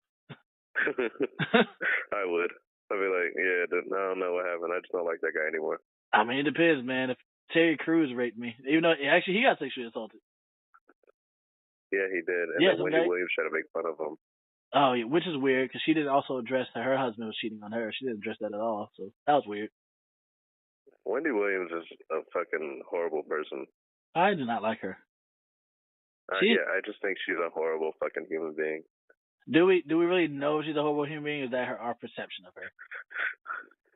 [SPEAKER 2] I would. I'd be like, yeah, I don't know what happened. I just don't like that guy anymore.
[SPEAKER 1] I mean, it depends, man. If Terry Crews raped me, even though actually he got sexually assaulted.
[SPEAKER 2] Yeah, he did. And then Wendy Williams tried to make fun of him.
[SPEAKER 1] Oh, yeah, which is weird because she didn't also address that her husband was cheating on her. She didn't address that at all, so that was weird.
[SPEAKER 2] Wendy Williams is a fucking horrible person.
[SPEAKER 1] I do not like her.
[SPEAKER 2] Yeah, I just think she's a horrible fucking human being.
[SPEAKER 1] Do we really know she's a horrible human being? Or is that our perception of her?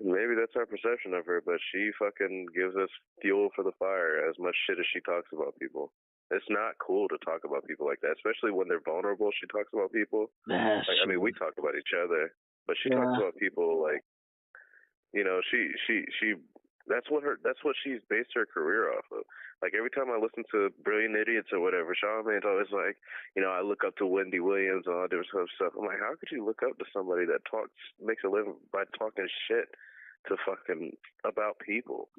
[SPEAKER 2] Maybe that's our perception of her, but she fucking gives us fuel for the fire as much shit as she talks about people. It's not cool to talk about people like that, especially when they're vulnerable. She talks about people.
[SPEAKER 1] I
[SPEAKER 2] mean, we talk about each other, but she talks about people like, she that's what she's based her career off of. Like every time I listen to Brilliant Idiots or whatever, Charlamagne's always like, I look up to Wendy Williams and all different stuff. I'm like, how could you look up to somebody that makes a living by talking shit to fucking about people,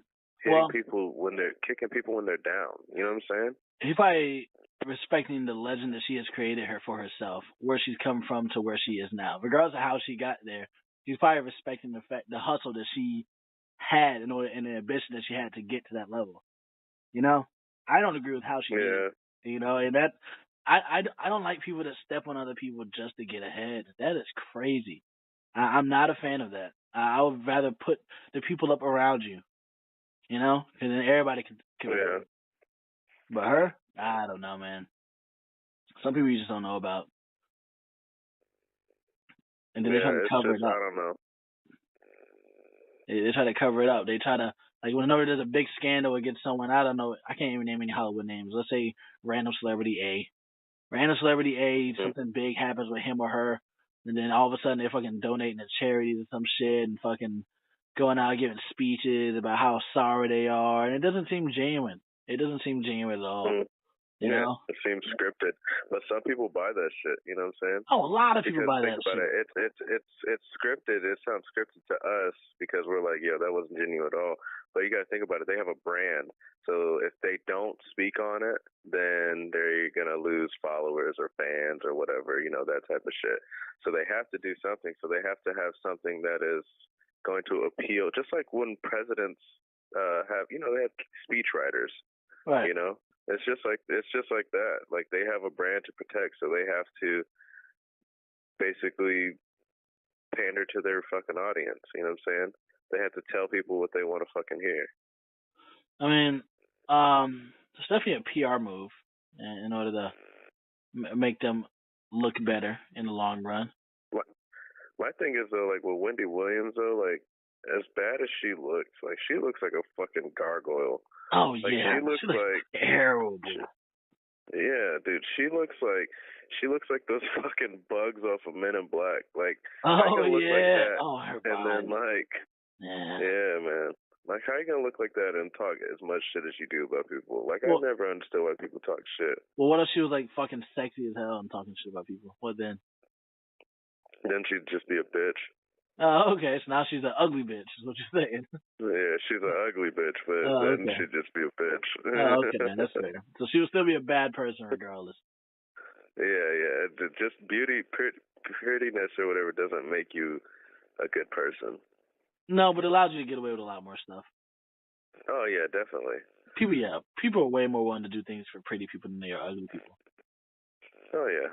[SPEAKER 2] kicking people when they're down? You know what I'm saying?
[SPEAKER 1] He's probably respecting the legend that she has created her for herself, where she's come from to where she is now. Regardless of how she got there, he's probably respecting the hustle that she had and the ambition that she had to get to that level. I don't agree with how she did it. And that I don't like people that step on other people just to get ahead. That is crazy. I'm not a fan of that. I would rather put the people up around you, because then everybody can.
[SPEAKER 2] Yeah.
[SPEAKER 1] But her, I don't know, man. Some people you just don't know about. And then they try to cover it up.
[SPEAKER 2] I don't know.
[SPEAKER 1] They try to cover it up. They try to, like, whenever there's a big scandal against someone, I don't know, I can't even name any Hollywood names. Let's say random celebrity A. Something big happens with him or her, and then all of a sudden they're fucking donating to charities or some shit and fucking going out giving speeches about how sorry they are. And it doesn't seem genuine. It doesn't seem genuine at all. You know?
[SPEAKER 2] It seems scripted, but some people buy that shit. You know what I'm saying?
[SPEAKER 1] Oh, a lot of people buy that shit.
[SPEAKER 2] It's scripted. It sounds scripted to us because we're like, yeah, that wasn't genuine at all. But you got to think about it. They have a brand, so if they don't speak on it, then they're gonna lose followers or fans or whatever. That type of shit. So they have to do something. So they have to have something that is going to appeal. Just like when presidents have, they have speech writers.
[SPEAKER 1] Right.
[SPEAKER 2] It's just like that. Like they have a brand to protect, so they have to basically pander to their fucking audience. You know what I'm saying? They have to tell people what they want to fucking hear.
[SPEAKER 1] I mean, it's definitely a PR move in order to make them look better in the long run.
[SPEAKER 2] My thing is though, like with Wendy Williams though, like as bad as she looks like a fucking gargoyle.
[SPEAKER 1] Oh
[SPEAKER 2] like,
[SPEAKER 1] yeah,
[SPEAKER 2] she looks like
[SPEAKER 1] terrible.
[SPEAKER 2] Yeah, dude, she looks like those fucking bugs off of Men in Black. Like, how you
[SPEAKER 1] Oh
[SPEAKER 2] gonna look like
[SPEAKER 1] yeah.
[SPEAKER 2] that?
[SPEAKER 1] Oh, her
[SPEAKER 2] And then
[SPEAKER 1] body. Yeah.
[SPEAKER 2] yeah, man. Like, how you gonna look like that and talk as much shit as you do about people? Like, I
[SPEAKER 1] Well,
[SPEAKER 2] never understood why people talk shit.
[SPEAKER 1] what if she was like fucking sexy as hell and talking shit about people? What then?
[SPEAKER 2] Then she'd just be a bitch.
[SPEAKER 1] Oh, okay. So now she's an ugly bitch, is what you're saying.
[SPEAKER 2] Yeah, she's an ugly bitch, but
[SPEAKER 1] Oh,
[SPEAKER 2] then
[SPEAKER 1] okay.
[SPEAKER 2] she'd just be a bitch.
[SPEAKER 1] Oh, okay. That's fair. So she would still be a bad person regardless.
[SPEAKER 2] Yeah. Just prettiness or whatever doesn't make you a good person.
[SPEAKER 1] No, but it allows you to get away with a lot more stuff.
[SPEAKER 2] Oh yeah, definitely.
[SPEAKER 1] People are way more willing to do things for pretty people than they are ugly people.
[SPEAKER 2] Oh yeah,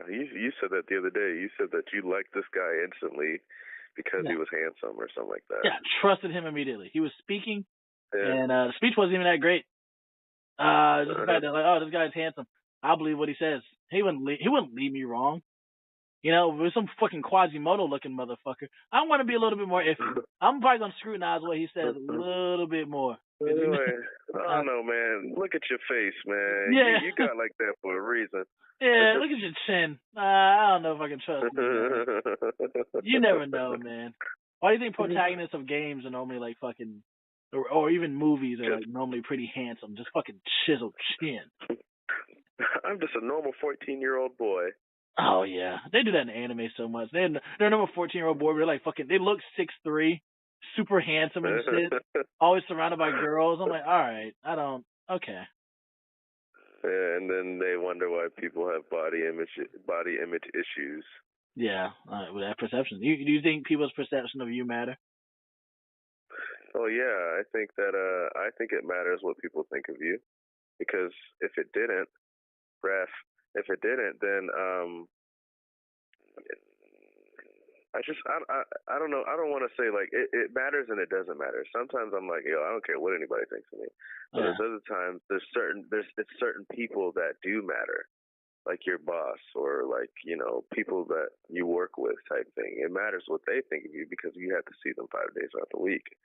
[SPEAKER 2] You said that the other day. You said that you liked this guy instantly because he was handsome or something like that.
[SPEAKER 1] Yeah, trusted him immediately. He was speaking,
[SPEAKER 2] Yeah.
[SPEAKER 1] and the speech wasn't even that great. Just the fact that like, oh, this guy's handsome. I'll believe what he says. He wouldn't lead me wrong. You know, with some fucking Quasimodo looking motherfucker. I want to be a little bit more iffy. I'm probably gonna scrutinize what he says a little bit more.
[SPEAKER 2] Anyway, I don't know, man. Look at your face, man.
[SPEAKER 1] Yeah.
[SPEAKER 2] You got like that for a reason.
[SPEAKER 1] Yeah, look at your chin. I don't know if I can trust you. You never know, man. Why do you think protagonists of games are normally like fucking, or even movies are like normally pretty handsome? Just fucking chiseled chin.
[SPEAKER 2] I'm just a normal 14-year-old boy.
[SPEAKER 1] Oh yeah, they do that in anime so much. They're a normal 14-year-old boy, but they're like fucking. They look 6'3", super handsome and shit. Always surrounded by girls. I'm like, all right, okay.
[SPEAKER 2] And then they wonder why people have body image issues.
[SPEAKER 1] Yeah, with that perception. Do you think people's perception of you matter?
[SPEAKER 2] Oh yeah, I think it matters what people think of you, because if it didn't, then I don't know. I don't want to say like it matters and it doesn't matter. Sometimes I'm like, yo, I don't care what anybody thinks of me. But there's other times it's certain people that do matter, like your boss or like, you know, people that you work with type thing. It matters what they think of you because you have to see them 5 days out the week.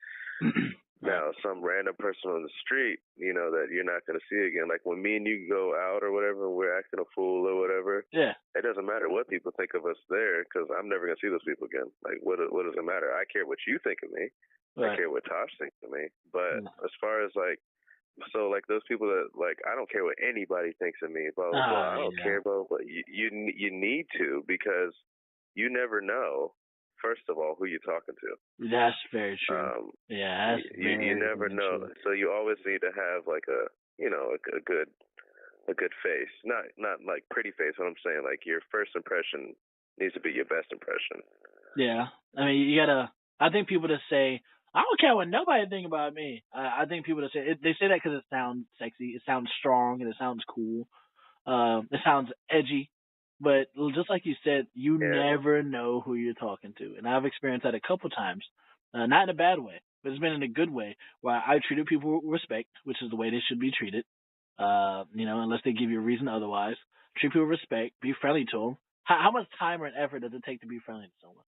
[SPEAKER 2] Now, some random person on the street, you know, that you're not going to see again. Like when me and you go out or whatever, and we're acting a fool or whatever.
[SPEAKER 1] Yeah.
[SPEAKER 2] It doesn't matter what people think of us there, because I'm never going to see those people again. Like, what does it matter? I care what you think of me. Right. I care what Tosh thinks of me. But as far as like, so like those people that like, I don't care what anybody thinks of me. Blah blah blah. I don't care, bro. But you need to, because you never know. First of all, who you're talking to.
[SPEAKER 1] That's very true. Yeah,
[SPEAKER 2] you never know. True. So you always need to have like a good face, not like pretty face. What I'm saying, like your first impression needs to be your best impression.
[SPEAKER 1] Yeah, I mean you gotta. I think people that say I don't care what nobody think about me. I think people that say they say that because it sounds sexy, it sounds strong, and it sounds cool. It sounds edgy. But just like you said, you never know who you're talking to. And I've experienced that a couple times. Not in a bad way, but it's been in a good way, where I treated people with respect, which is the way they should be treated. You know, unless they give you a reason otherwise. Treat people with respect. Be friendly to them. How much time and effort does it take to be friendly to someone?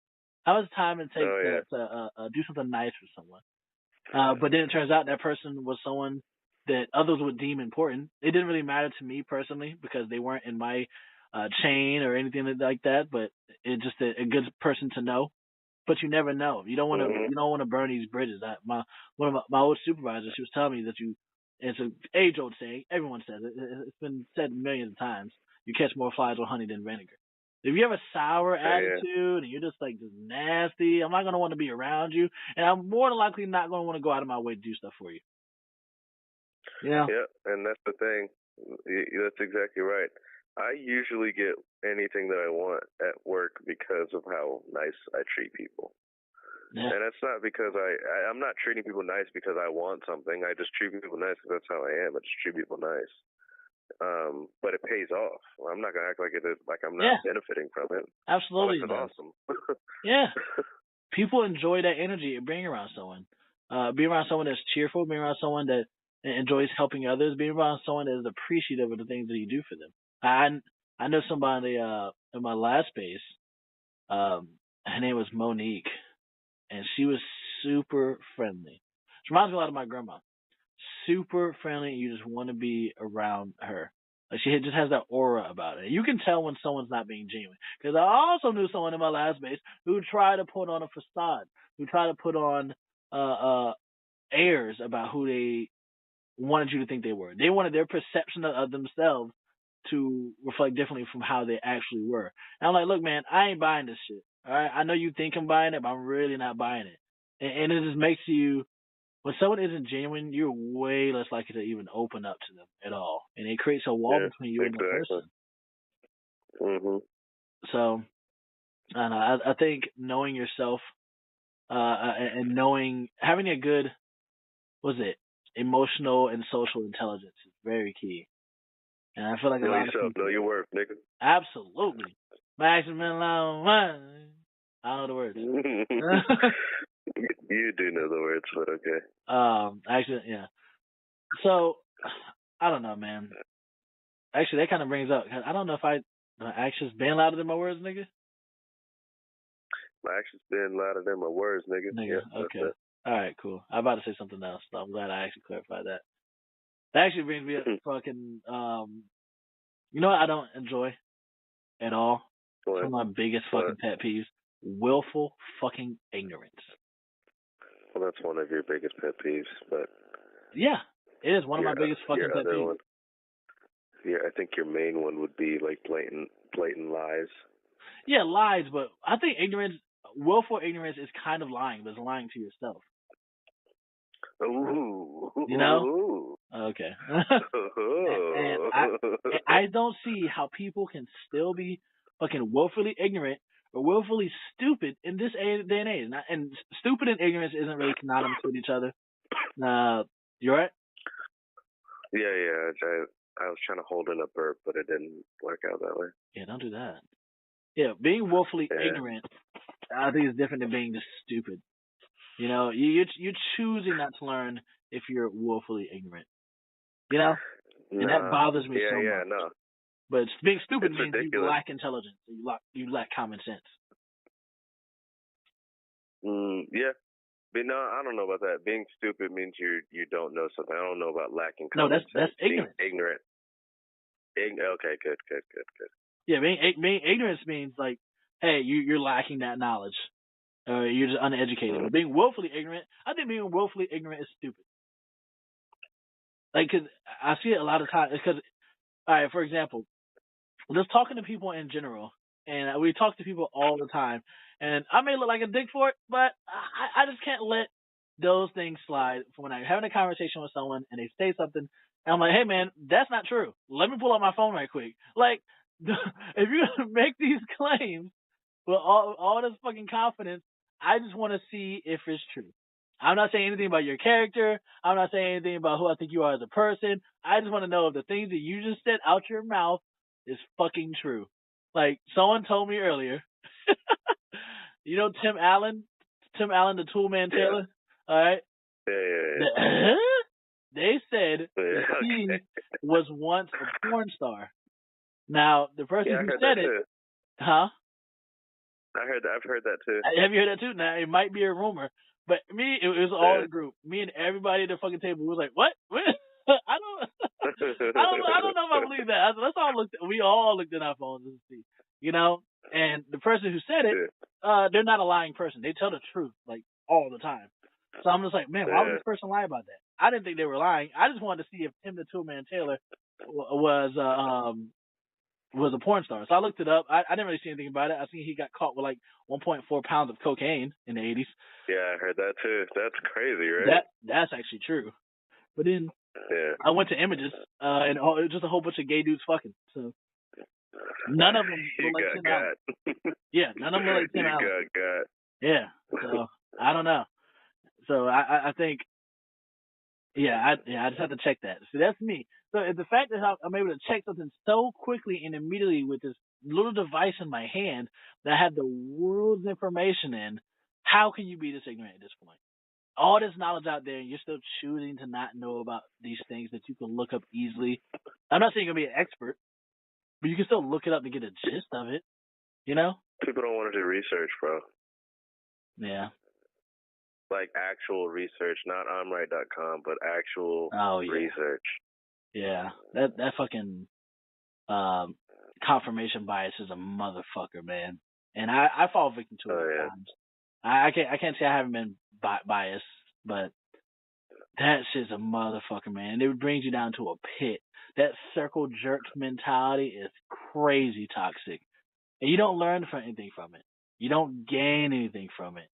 [SPEAKER 1] How much time it takes to do something nice for someone? But then it turns out that person was someone that others would deem important. It didn't really matter to me personally because they weren't in my chain or anything like that. But it's just a good person to know. But you never know. You don't want to burn these bridges. One of my old supervisors, she was telling me that it's an age old saying. Everyone says it. It's been said millions of times. You catch more flies with honey than vinegar. If you have a sour attitude and you're just like just nasty, I'm not gonna want to be around you, and I'm more than likely not gonna want to go out of my way to do stuff for you. Yeah.
[SPEAKER 2] Yeah, and that's the thing. That's exactly right. I usually get anything that I want at work because of how nice I treat people. Yeah. And that's not because I'm not treating people nice because I want something. I just treat people nice because that's how I am. I just treat people nice. But it pays off. I'm not gonna act like I'm not benefiting from it.
[SPEAKER 1] Absolutely,
[SPEAKER 2] that's awesome.
[SPEAKER 1] Yeah, people enjoy that energy of being around someone. Being around someone that's cheerful, being around someone that enjoys helping others, being around someone that is appreciative of the things that you do for them. I know somebody in my last base. Her name was Monique, and she was super friendly. She reminds me a lot of my grandma. Super friendly, and you just want to be around her. Like she just has that aura about it. You can tell when someone's not being genuine. Because I also knew someone in my last base who tried to put on a facade, who tried to put on airs about who they wanted you to think they were. They wanted their perception of themselves to reflect differently from how they actually were. And I'm like, look, man, I ain't buying this shit. All right, I know you think I'm buying it, but I'm really not buying it. And it just makes you, when someone isn't genuine, you're way less likely to even open up to them at all, and it creates a wall between you and the person.
[SPEAKER 2] Mhm.
[SPEAKER 1] So, I don't know. I think knowing yourself, and knowing, having a good, emotional and social intelligence is very key. And I feel like
[SPEAKER 2] know
[SPEAKER 1] a lot
[SPEAKER 2] yourself,
[SPEAKER 1] of people,
[SPEAKER 2] know your worth, nigga.
[SPEAKER 1] Absolutely. Maximum long. I don't know the words.
[SPEAKER 2] You do know the words, but okay.
[SPEAKER 1] Actually, yeah. So, I don't know, man. Actually, that kind of brings up. I don't know if my actions been louder than my words, nigga.
[SPEAKER 2] My actions been louder than my words, nigga.
[SPEAKER 1] Nigga, yeah, okay. All right, cool. I'm about to say something else, so I'm glad I actually clarified that. That actually brings me up fucking. You know what I don't enjoy at all?
[SPEAKER 2] What?
[SPEAKER 1] Some of my biggest fucking pet peeves: willful fucking ignorance.
[SPEAKER 2] Well, that's one of your biggest pet peeves, but
[SPEAKER 1] yeah, it is one of my biggest fucking pet peeves.
[SPEAKER 2] Yeah, I think your main one would be like blatant lies.
[SPEAKER 1] Yeah, lies, but I think willful ignorance is kind of lying, but it's lying to yourself.
[SPEAKER 2] Ooh.
[SPEAKER 1] You know? Okay. and I don't see how people can still be fucking willfully ignorant or willfully stupid in this day and age. And stupid and ignorance isn't really synonymous with each other. You right?
[SPEAKER 2] Yeah. I was trying to hold in a burp, but it didn't work out that way.
[SPEAKER 1] Yeah, don't do that. Yeah, being willfully ignorant, I think, is different than being just stupid. You know, you're choosing not to learn if you're willfully ignorant. You know, and that bothers me so much. Yeah, no. But being stupid means ridiculous. You lack intelligence. You lack common sense.
[SPEAKER 2] Yeah, but no, I don't know about that. Being stupid means you don't know something. I don't know about lacking common sense.
[SPEAKER 1] No, that's ignorance.
[SPEAKER 2] Being ignorant. Okay, good.
[SPEAKER 1] Yeah, being ignorance means like, hey, you're lacking that knowledge, or you're just uneducated. But being willfully ignorant, I think being willfully ignorant is stupid. Like, cause I see it a lot of times. Because, all right, for example, just talking to people in general, and we talk to people all the time, and I may look like a dick for it, but I just can't let those things slide. When I'm having a conversation with someone and they say something, and I'm like, hey man, that's not true. Let me pull out my phone right quick. Like, if you're gonna make these claims with all this fucking confidence, I just want to see if it's true. I'm not saying anything about your character. I'm not saying anything about who I think you are as a person. I just want to know if the things that you just said out your mouth is fucking true. Like, someone told me earlier, you know Tim Allen, the Toolman Taylor? All right?
[SPEAKER 2] Yeah.
[SPEAKER 1] They said that he was once a porn star. Now, the person who said it, huh?
[SPEAKER 2] I've heard that too.
[SPEAKER 1] Have you heard that too? Now, it might be a rumor, but it was all a group. Me and everybody at the fucking table was like, what? I don't know if I believe that. We all looked at our phones and see, you know. And the person who said it, they're not a lying person. They tell the truth like all the time. So I'm just like, man, why would this person lie about that? I didn't think they were lying. I just wanted to see if Tim the Toolman Taylor was a porn star. So I looked it up. I didn't really see anything about it. I seen he got caught with like 1.4 pounds of cocaine in the 80s.
[SPEAKER 2] Yeah, I heard that too. That's crazy, right?
[SPEAKER 1] That's actually true. But then I went to images, and it was just a whole bunch of gay dudes fucking. So none of them look like Tim Allen. Yeah, none of them look like Tim Allen. Yeah, so I don't know. So I think, I just have to check that. So that's me. So the fact that I'm able to check something so quickly and immediately with this little device in my hand that I have the world's information in, how can you be this ignorant at this point? All this knowledge out there, and you're still choosing to not know about these things that you can look up easily. I'm not saying you're going to be an expert, but you can still look it up to get a gist of it, you know?
[SPEAKER 2] People don't want to do research, bro.
[SPEAKER 1] Yeah.
[SPEAKER 2] Like actual research, not onright.com, but actual research.
[SPEAKER 1] Yeah. That fucking... confirmation bias is a motherfucker, man. And I fall victim to it at times. I can't say I haven't been biased, but that shit's a motherfucker, man. It brings you down to a pit. That circle jerk mentality is crazy toxic. And you don't learn anything from it. You don't gain anything from it.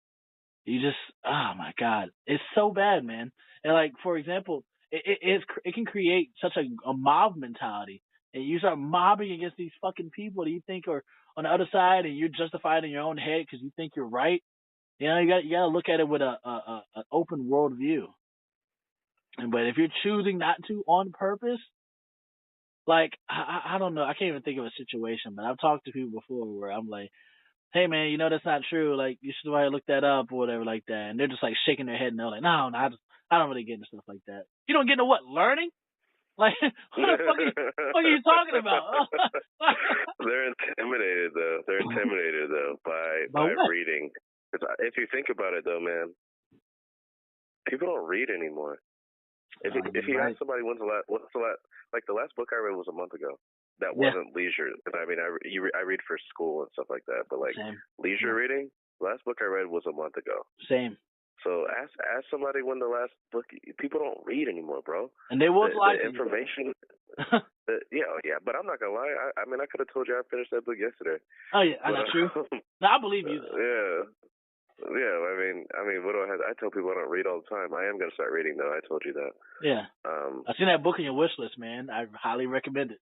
[SPEAKER 1] You just, oh my God, it's so bad, man. And like, for example, it can create such a mob mentality, and you start mobbing against these fucking people that you think are on the other side, and you're justified in your own head because you think you're right. You know, you got to look at it with an open world view. But if you're choosing not to on purpose, like I don't know, I can't even think of a situation, but I've talked to people before where I'm like, hey man, you know that's not true. Like you should probably look that up or whatever like that. And they're just like shaking their head and they're like, no, I don't really get into stuff like that. You don't get into what? Learning? Like what the fuck are you talking about?
[SPEAKER 2] They're intimidated though by reading. If you think about it though, man, people don't read anymore. If you ask somebody what's the last, like the last book I read was a month ago. That wasn't leisure. I mean, I read for school and stuff like that. But like leisure reading, the last book I read was a month ago.
[SPEAKER 1] Same.
[SPEAKER 2] So ask somebody when the last book. People don't read anymore, bro.
[SPEAKER 1] And they won't like
[SPEAKER 2] the information. Yeah. But I'm not gonna lie. I mean, I could have told you I finished that book yesterday.
[SPEAKER 1] Oh yeah, that's true. No, I believe you though.
[SPEAKER 2] Yeah. I mean, what do I have? I tell people I don't read all the time. I am gonna start reading though. I told you that.
[SPEAKER 1] Yeah. I've seen that book on your wish list, man. I highly recommend it.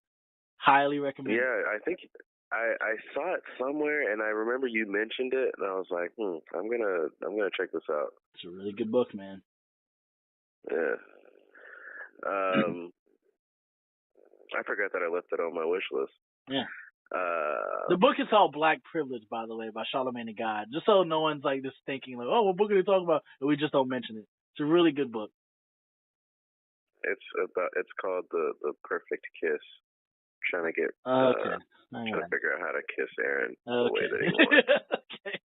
[SPEAKER 1] Highly recommend it.
[SPEAKER 2] Yeah, I think I saw it somewhere, and I remember you mentioned it, and I was like, I'm gonna check this out.
[SPEAKER 1] It's a really good book, man.
[SPEAKER 2] Yeah. I forgot that I left it on my wish list.
[SPEAKER 1] Yeah. The book is called Black Privilege, by the way, by Charlemagne the God. Just so no one's like just thinking like, oh, what book are they talking about? And we just don't mention it. It's a really good book.
[SPEAKER 2] It's called the Perfect Kiss. Trying to get
[SPEAKER 1] trying
[SPEAKER 2] to figure out how to kiss Aaron the way that he wants.
[SPEAKER 1] Okay.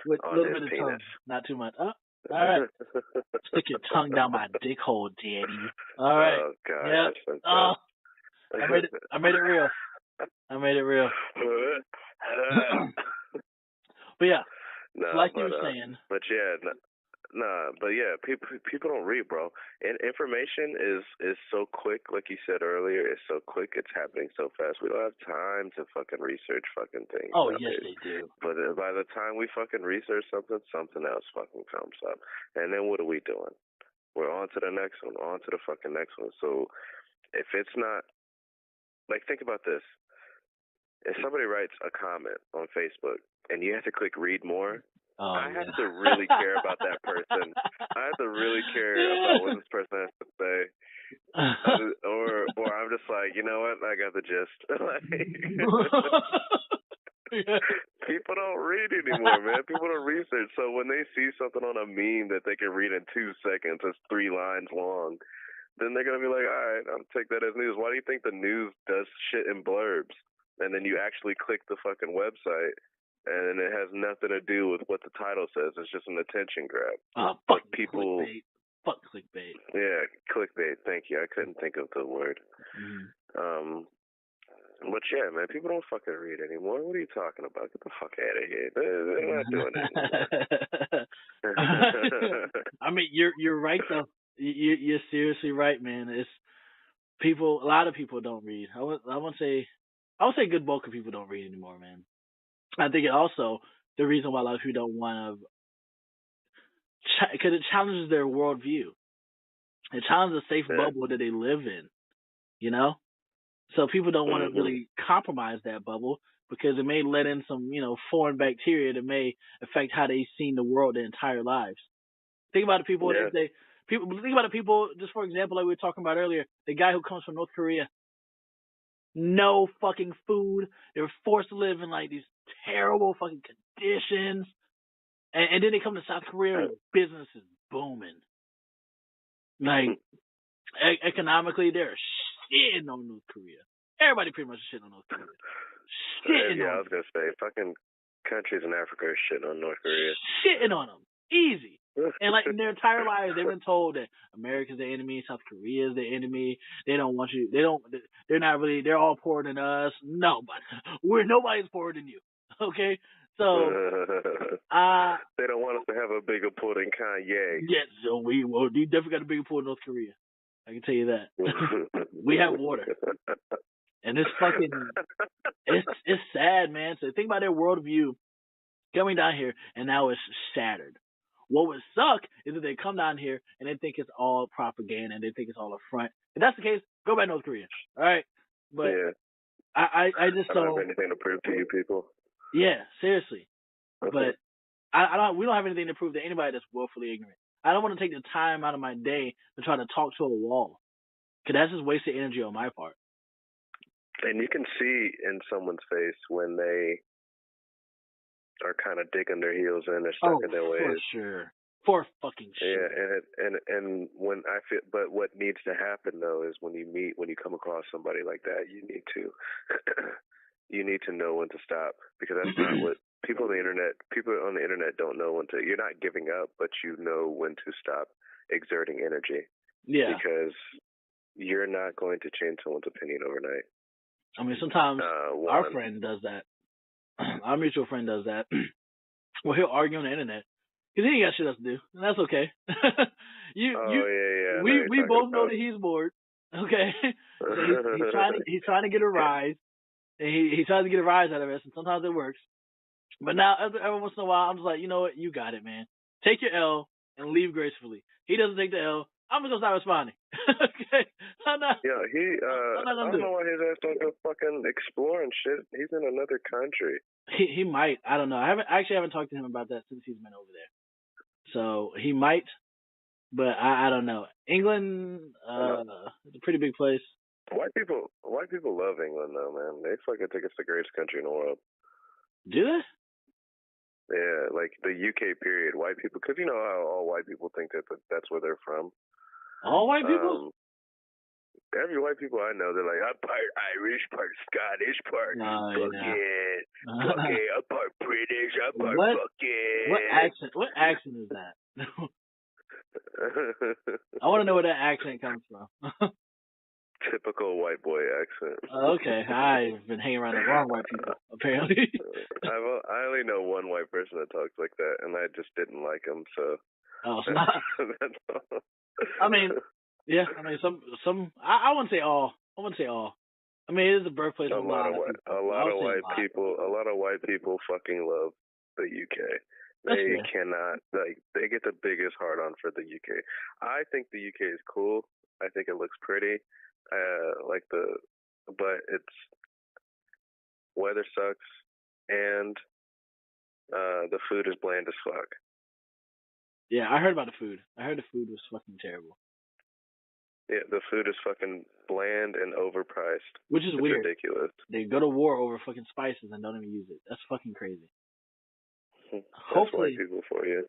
[SPEAKER 1] With a little bit of tongue, not too much. Oh, all right. Stick your tongue down my dick hole, daddy. All right.
[SPEAKER 2] Oh God.
[SPEAKER 1] Yep. Oh, I made it real. But yeah, like you were saying.
[SPEAKER 2] But yeah. But yeah, people don't read, bro. And information is so quick, like you said earlier. It's so quick. It's happening so fast. We don't have time to fucking research fucking things.
[SPEAKER 1] Oh, yes, they do.
[SPEAKER 2] But by the time we fucking research something else fucking comes up. And then what are we doing? We're on to the next one, on to the fucking next one. So if it's not, like, think about this. If somebody writes a comment on Facebook and you have to click read more, I have to really care about that person. I have to really care about what this person has to say. Or I'm just like, you know what? I got the gist. People don't read anymore, man. People don't research. So when they see something on a meme that they can read in 2 seconds, it's 3 lines long, then they're going to be like, all right, I'll take that as news. Why do you think the news does shit in blurbs? And then you actually click the fucking website, and it has nothing to do with what the title says. It's just an attention grab.
[SPEAKER 1] Fuck people. Clickbait. Fuck clickbait.
[SPEAKER 2] Yeah, clickbait. Thank you. I couldn't think of the word. But yeah, man, people don't fucking read anymore. What are you talking about? Get the fuck out of here. They're not doing it anymore.
[SPEAKER 1] I mean, you're right though. You're seriously right, man. It's people. A lot of people don't read. I would say a good bulk of people don't read anymore, man. I think it also the reason why a lot of people don't want to, because it challenges their worldview. It challenges the safe bubble that they live in, you know? So people don't want to really compromise that bubble because it may let in some, foreign bacteria that may affect how they've seen the world their entire lives. Think about the people, think about the people, just for example, like we were talking about earlier, the guy who comes from North Korea. No fucking food. They were forced to live in like these terrible fucking conditions. And then they come to South Korea and business is booming. Like, economically, they're shitting on North Korea. Everybody pretty much is shitting on North Korea.
[SPEAKER 2] I was going to say, fucking countries in Africa are shitting on North Korea.
[SPEAKER 1] Shitting on them. Easy. And like in their entire lives, they've been told that America's the enemy, South Korea is the enemy. They don't want you. They don't. They're not really. They're all poorer than us. No, but nobody's poorer than you. Okay, so
[SPEAKER 2] they don't want us to have a bigger pool than Kanye.
[SPEAKER 1] Yes, so we definitely got a bigger pool in North Korea. I can tell you that. We have water, and it's fucking. It's sad, man. So think about their worldview coming down here, and now it's shattered. What would suck is if they come down here and they think it's all propaganda and they think it's all a front. If that's the case, go back to North Korea. All right, but
[SPEAKER 2] yeah.
[SPEAKER 1] I just
[SPEAKER 2] don't have anything to prove to you people.
[SPEAKER 1] Yeah, seriously. But we don't have anything to prove to anybody that's willfully ignorant. I don't want to take the time out of my day to try to talk to a wall, because that's just wasted energy on my part.
[SPEAKER 2] And you can see in someone's face when they are kind of digging their heels in, they're stuck in their ways.
[SPEAKER 1] For sure. For fucking sure.
[SPEAKER 2] Yeah, and when I feel, but what needs to happen though is when you come across somebody like that, you need to know when to stop, because that's not what people on the internet don't know when to. You're not giving up, but you know when to stop exerting energy.
[SPEAKER 1] Yeah.
[SPEAKER 2] Because you're not going to change someone's opinion overnight.
[SPEAKER 1] I mean, sometimes our friend does that. Our mutual friend does that. Well, he'll argue on the internet because he ain't got shit else to do, and that's okay.
[SPEAKER 2] Yeah.
[SPEAKER 1] We both know that he's bored. Okay, so he's trying to get a rise, and he tries to get a rise out of us, and sometimes it works. But now, every once in a while, I'm just like, you know what, you got it, man. Take your L and leave gracefully. He doesn't take the L. I'm just gonna start responding. Okay.
[SPEAKER 2] I don't know why his ass don't go fucking explore and shit. He's in another country.
[SPEAKER 1] He might. I don't know. I haven't talked to him about that since he's been over there. So he might, but I don't know. England, it's a pretty big place.
[SPEAKER 2] White people love England though, man. They fucking think it's the greatest country in the world.
[SPEAKER 1] Do they?
[SPEAKER 2] Yeah, like the UK period. White people, because you know how all white people think that's where they're from.
[SPEAKER 1] All white people?
[SPEAKER 2] Every white people I know, they're like, I'm part Irish, part Scottish, part fucking, I'm part British, I'm part fucking.
[SPEAKER 1] What accent is that? I want to know where that accent comes from.
[SPEAKER 2] Typical white boy accent.
[SPEAKER 1] Okay, I've been hanging around the wrong white people, apparently.
[SPEAKER 2] I only know one white person that talks like that, and I just didn't like him, so.
[SPEAKER 1] Oh, it's not.
[SPEAKER 2] That's all.
[SPEAKER 1] I mean, yeah, some. I wouldn't say all. I mean, it is the birthplace of a lot of white
[SPEAKER 2] people. A lot of white people fucking love the UK. They cannot, they get the biggest hard on for the UK. I think the UK is cool. I think it looks pretty. But it's weather sucks, and the food is bland as fuck.
[SPEAKER 1] Yeah, I heard about the food. I heard the food was fucking terrible.
[SPEAKER 2] Yeah, the food is fucking bland and overpriced.
[SPEAKER 1] Which is weird.
[SPEAKER 2] Ridiculous.
[SPEAKER 1] They go to war over fucking spices and don't even use it. That's fucking crazy.
[SPEAKER 2] That's white people for you.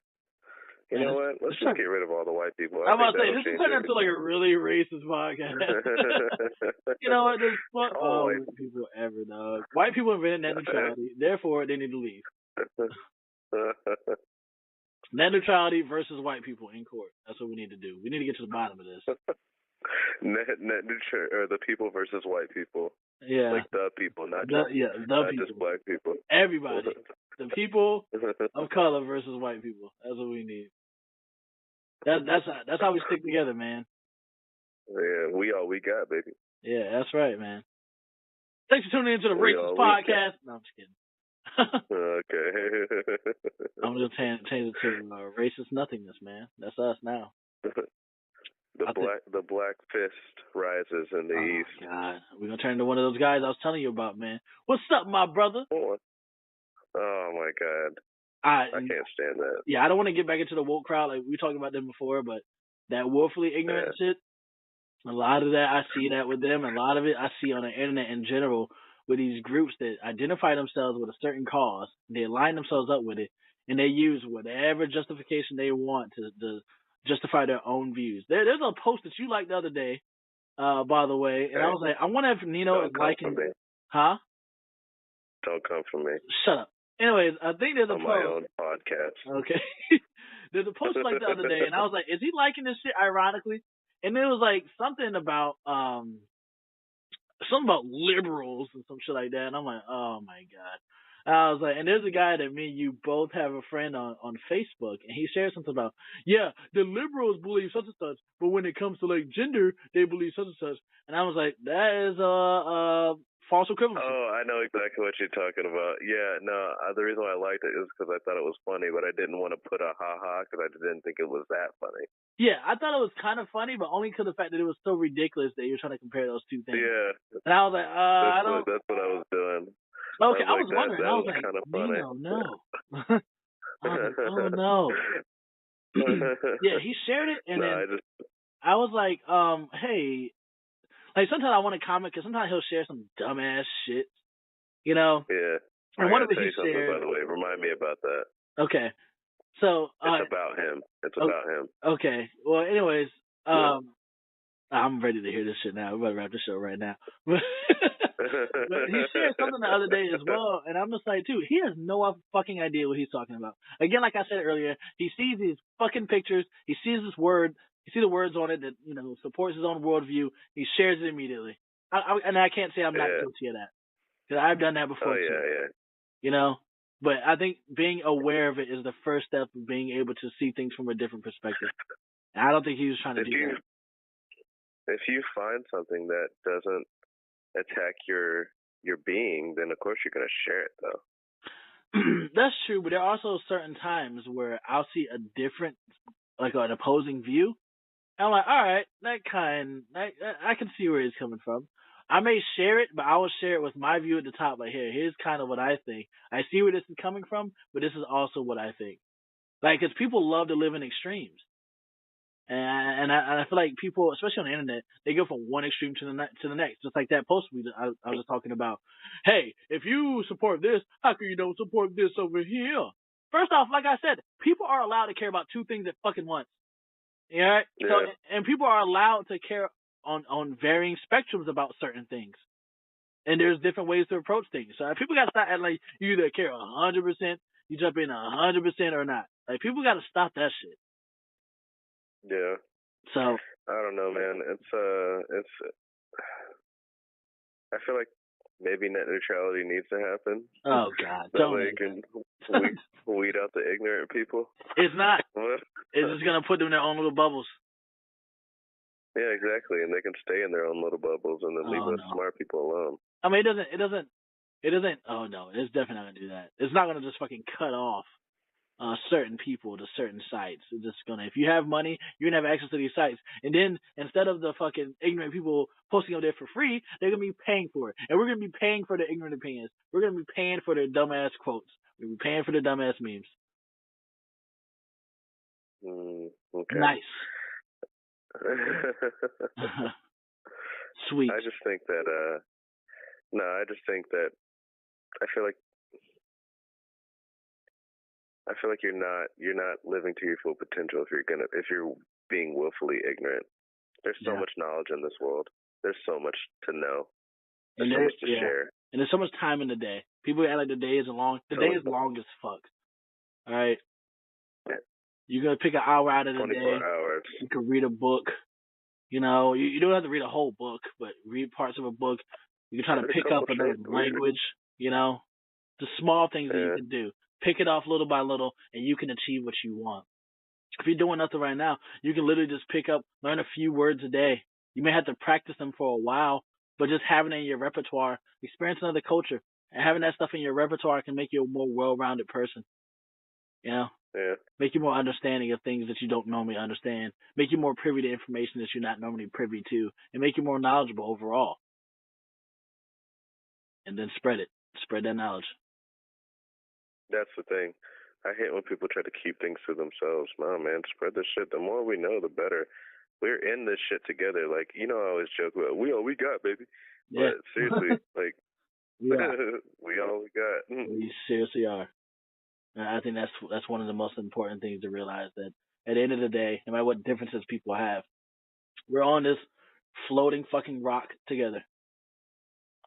[SPEAKER 2] You know what? Let's just get rid of all the white people.
[SPEAKER 1] I'm about to say, this is turning into like a really racist podcast. You know what? There's fuck all white people ever, dog. White people invented net neutrality. Therefore, they need to leave. Net neutrality versus white people in court. That's what we need to do. We need to get to the bottom of this.
[SPEAKER 2] Net neutrality, or the people versus white people.
[SPEAKER 1] Yeah.
[SPEAKER 2] Like the people, not
[SPEAKER 1] people.
[SPEAKER 2] Just black people.
[SPEAKER 1] Everybody. The people of color versus white people. That's what we need. That's how we stick together, man.
[SPEAKER 2] Yeah, we all we got, baby.
[SPEAKER 1] Yeah, that's right, man. Thanks for tuning into the Racist Podcast. No, I'm just kidding.
[SPEAKER 2] Okay.
[SPEAKER 1] I'm going to change it to Racist Nothingness, man. That's us now.
[SPEAKER 2] The black fist rises in the east.
[SPEAKER 1] God, we're going to turn into one of those guys I was telling you about, man. What's up, my brother?
[SPEAKER 2] Oh, my God. I can't stand that.
[SPEAKER 1] Yeah, I don't want to get back into the woke crowd. Like, we talked about them before, but that willfully ignorant shit, a lot of that, I see that with them. A lot of it I see on the internet in general with these groups that identify themselves with a certain cause. They line themselves up with it, and they use whatever justification they want to justify their own views. There's a post that you liked the other day, by the way, and I was like, I wonder if Nino is liking it. Huh? Don't
[SPEAKER 2] come for me.
[SPEAKER 1] Shut up. Anyways, I think there's a post.
[SPEAKER 2] On my own podcast.
[SPEAKER 1] Okay. there's a post like the other day, and I was like, is he liking this shit ironically? And it was like something about liberals and some shit like that, and I'm like, oh my god. I was like, and there's a guy that me and you both have a friend on Facebook, and he shared something about, yeah, the liberals believe such and such, but when it comes to like gender, they believe such and such. And I was like, that is false equivalency.
[SPEAKER 2] Oh, I know exactly what you're talking about. Yeah, no, the reason why I liked it is because I thought it was funny, but I didn't want to put a ha-ha because I didn't think it was that funny.
[SPEAKER 1] Yeah, I thought it was kind of funny, but only because of the fact that it was so ridiculous that you're trying to compare those two things.
[SPEAKER 2] Yeah.
[SPEAKER 1] And I was like,
[SPEAKER 2] That's what I was doing.
[SPEAKER 1] Okay, I was
[SPEAKER 2] like,
[SPEAKER 1] wondering.
[SPEAKER 2] That
[SPEAKER 1] I was
[SPEAKER 2] was
[SPEAKER 1] like,
[SPEAKER 2] kind of funny.
[SPEAKER 1] No. I was like, oh no. Yeah, he shared it, and then I was like, hey, like sometimes I want to comment because sometimes he'll share some dumbass shit, you know.
[SPEAKER 2] Yeah.
[SPEAKER 1] And one of it
[SPEAKER 2] he
[SPEAKER 1] shared.
[SPEAKER 2] By the way, remind me about that.
[SPEAKER 1] Okay, so
[SPEAKER 2] it's about him. It's about him.
[SPEAKER 1] Okay. Well, anyways, I'm ready to hear this shit now. We're about to wrap the show right now. But he shared something the other day as well, and I'm just like, dude, he has no fucking idea what he's talking about. Again, like I said earlier, he sees these fucking pictures, he sees this word, he sees the words on it that, you know, supports his own worldview, he shares it immediately. And I can't say I'm not guilty of that, because I've done that before too.
[SPEAKER 2] Yeah.
[SPEAKER 1] You know? But I think being aware of it is the first step of being able to see things from a different perspective. And I don't think he was trying to do that.
[SPEAKER 2] If you find something that doesn't attack your being, then of course you're going to share it, though.
[SPEAKER 1] That's true, but there are also certain times where I'll see a different, like an opposing view. And I'm like, all right, I can see where he's coming from. I may share it, but I will share it with my view at the top. Like, here's kind of what I think. I see where this is coming from, but this is also what I think. Like, because people love to live in extremes. And I feel like people, especially on the internet, they go from one extreme to the next. Just like that post I was just talking about. Hey, if you support this, how come you don't support this over here? First off, like I said, people are allowed to care about two things at fucking once. Yeah. So, and people are allowed to care on varying spectrums about certain things. And there's different ways to approach things. So people got to stop acting like you either care 100%, you jump in 100% or not. Like, people got to stop that shit.
[SPEAKER 2] Yeah.
[SPEAKER 1] So
[SPEAKER 2] I don't know, man. It's. I feel like maybe net neutrality needs to happen.
[SPEAKER 1] Oh God!
[SPEAKER 2] That way you can weed out the ignorant people.
[SPEAKER 1] It's not. It's just gonna put them in their own little bubbles.
[SPEAKER 2] Yeah, exactly, and they can stay in their own little bubbles and then leave us smart people alone.
[SPEAKER 1] I mean, it doesn't. Oh no, it's definitely not gonna do that. It's not gonna just fucking cut off certain people to certain sites. It's just gonna, if you have money, you're gonna have access to these sites. And then instead of the fucking ignorant people posting up there for free, they're gonna be paying for it. And we're gonna be paying for their ignorant opinions. We're gonna be paying for their dumbass quotes. We're gonna be paying for their dumbass memes.
[SPEAKER 2] Okay.
[SPEAKER 1] Nice. Sweet.
[SPEAKER 2] I just think that I feel like you're not living to your full potential if you're being willfully ignorant. There's so much knowledge in this world. There's so much to know. There's so much to share.
[SPEAKER 1] And there's so much time in the day. People act like the day isn't long. The day is long as fuck. All right. Yeah. You're gonna pick an hour out of the
[SPEAKER 2] 24
[SPEAKER 1] day.
[SPEAKER 2] hours.
[SPEAKER 1] You can read a book. You know, you don't have to read a whole book, but read parts of a book. You can try to pick up another language. You know, the small things that you can do. Pick it off little by little, and you can achieve what you want. If you're doing nothing right now, you can literally just learn a few words a day. You may have to practice them for a while, but just having it in your repertoire, experience another culture, and having that stuff in your repertoire can make you a more well-rounded person. You know?
[SPEAKER 2] Yeah.
[SPEAKER 1] Make you more understanding of things that you don't normally understand. Make you more privy to information that you're not normally privy to, and make you more knowledgeable overall. And then spread it. Spread that knowledge.
[SPEAKER 2] That's the thing. I hate when people try to keep things to themselves. No, man, spread this shit. The more we know, the better. We're in this shit together. Like, you know, I always joke about, we all we got, baby. Yeah. But seriously, like, we all we got.
[SPEAKER 1] We seriously are. And I think that's one of the most important things to realize, that at the end of the day, no matter what differences people have, we're on this floating fucking rock together.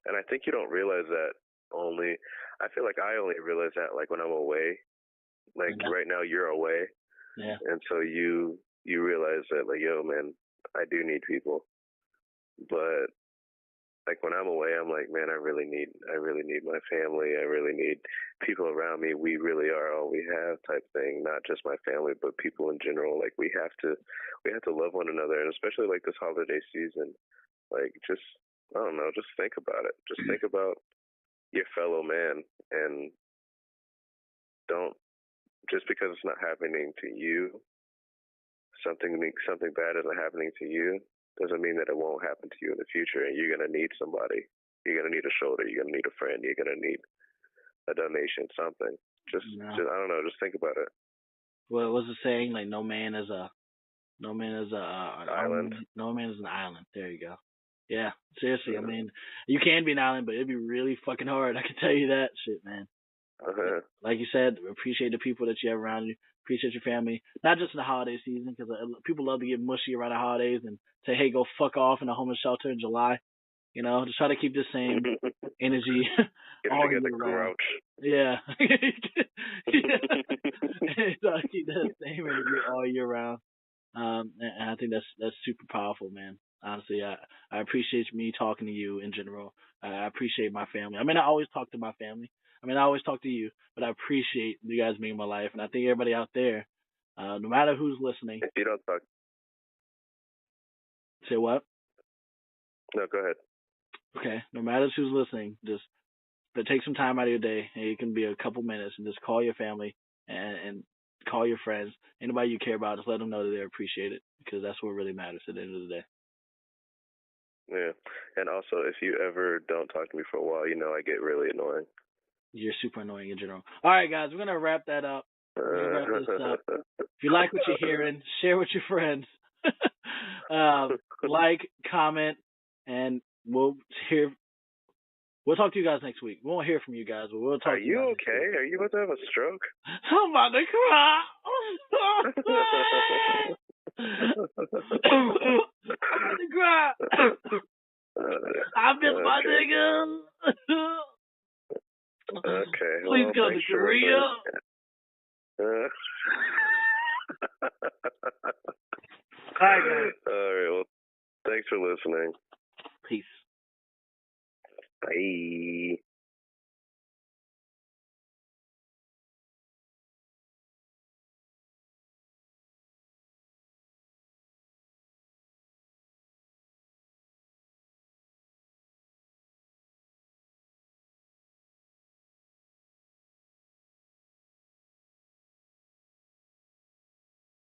[SPEAKER 2] And I think you don't realize that I feel like I only realize that like when I'm away. Like right now you're away.
[SPEAKER 1] Yeah.
[SPEAKER 2] And so you realize that, like, yo, man, I do need people. But like when I'm away, I'm like, man, I really need my family. I really need people around me. We really are all we have, type thing. Not just my family, but people in general. Like we have to love one another, and especially like this holiday season. Like just, I don't know, just think about it. Just think about your fellow man, and don't, just because it's not happening to you, something bad isn't happening to you, doesn't mean that it won't happen to you in the future. And you're gonna need somebody. You're gonna need a shoulder. You're gonna need a friend. You're gonna need a donation, something. Just I don't know. Just think about it.
[SPEAKER 1] What was the saying? Like, no man is an
[SPEAKER 2] Island.
[SPEAKER 1] No man is an island. There you go. Yeah, seriously. I mean, you can be an island, but it'd be really fucking hard. I can tell you that shit, man. Like you said, appreciate the people that you have around you. Appreciate your family, not just in the holiday season, because people love to get mushy around the holidays and say, "Hey, go fuck off" in a homeless shelter in July. You know, just try to keep the same energy all year long. Yeah. Try to keep that same energy all year round. And I think that's super powerful, man. Honestly, I appreciate me talking to you in general. I appreciate my family. I mean, I always talk to my family. I mean, I always talk to you, but I appreciate you guys being in my life, and I think everybody out there, no matter who's listening.
[SPEAKER 2] If you don't talk.
[SPEAKER 1] Say what?
[SPEAKER 2] No, go ahead.
[SPEAKER 1] Okay, no matter who's listening, just take some time out of your day. And it can be a couple minutes, and just call your family and call your friends, anybody you care about. Just let them know that they appreciate it, because that's what really matters at the end of the day.
[SPEAKER 2] Yeah, and also, if you ever don't talk to me for a while, you know I get really annoying.
[SPEAKER 1] You're super annoying in general. All right, guys, we're gonna wrap that up. We're gonna wrap this up. If you like what you're hearing, share with your friends. Like, comment, and we'll talk to you guys next week. We won't hear from you guys, but we'll talk to you guys.
[SPEAKER 2] Are you okay? Are you about to have a stroke?
[SPEAKER 1] I'm about to cry. I'm about to cry. I miss my nigga.
[SPEAKER 2] Okay.
[SPEAKER 1] Please come to Korea. All right, guys.
[SPEAKER 2] All right. Well, thanks for listening.
[SPEAKER 1] Peace.
[SPEAKER 2] Bye.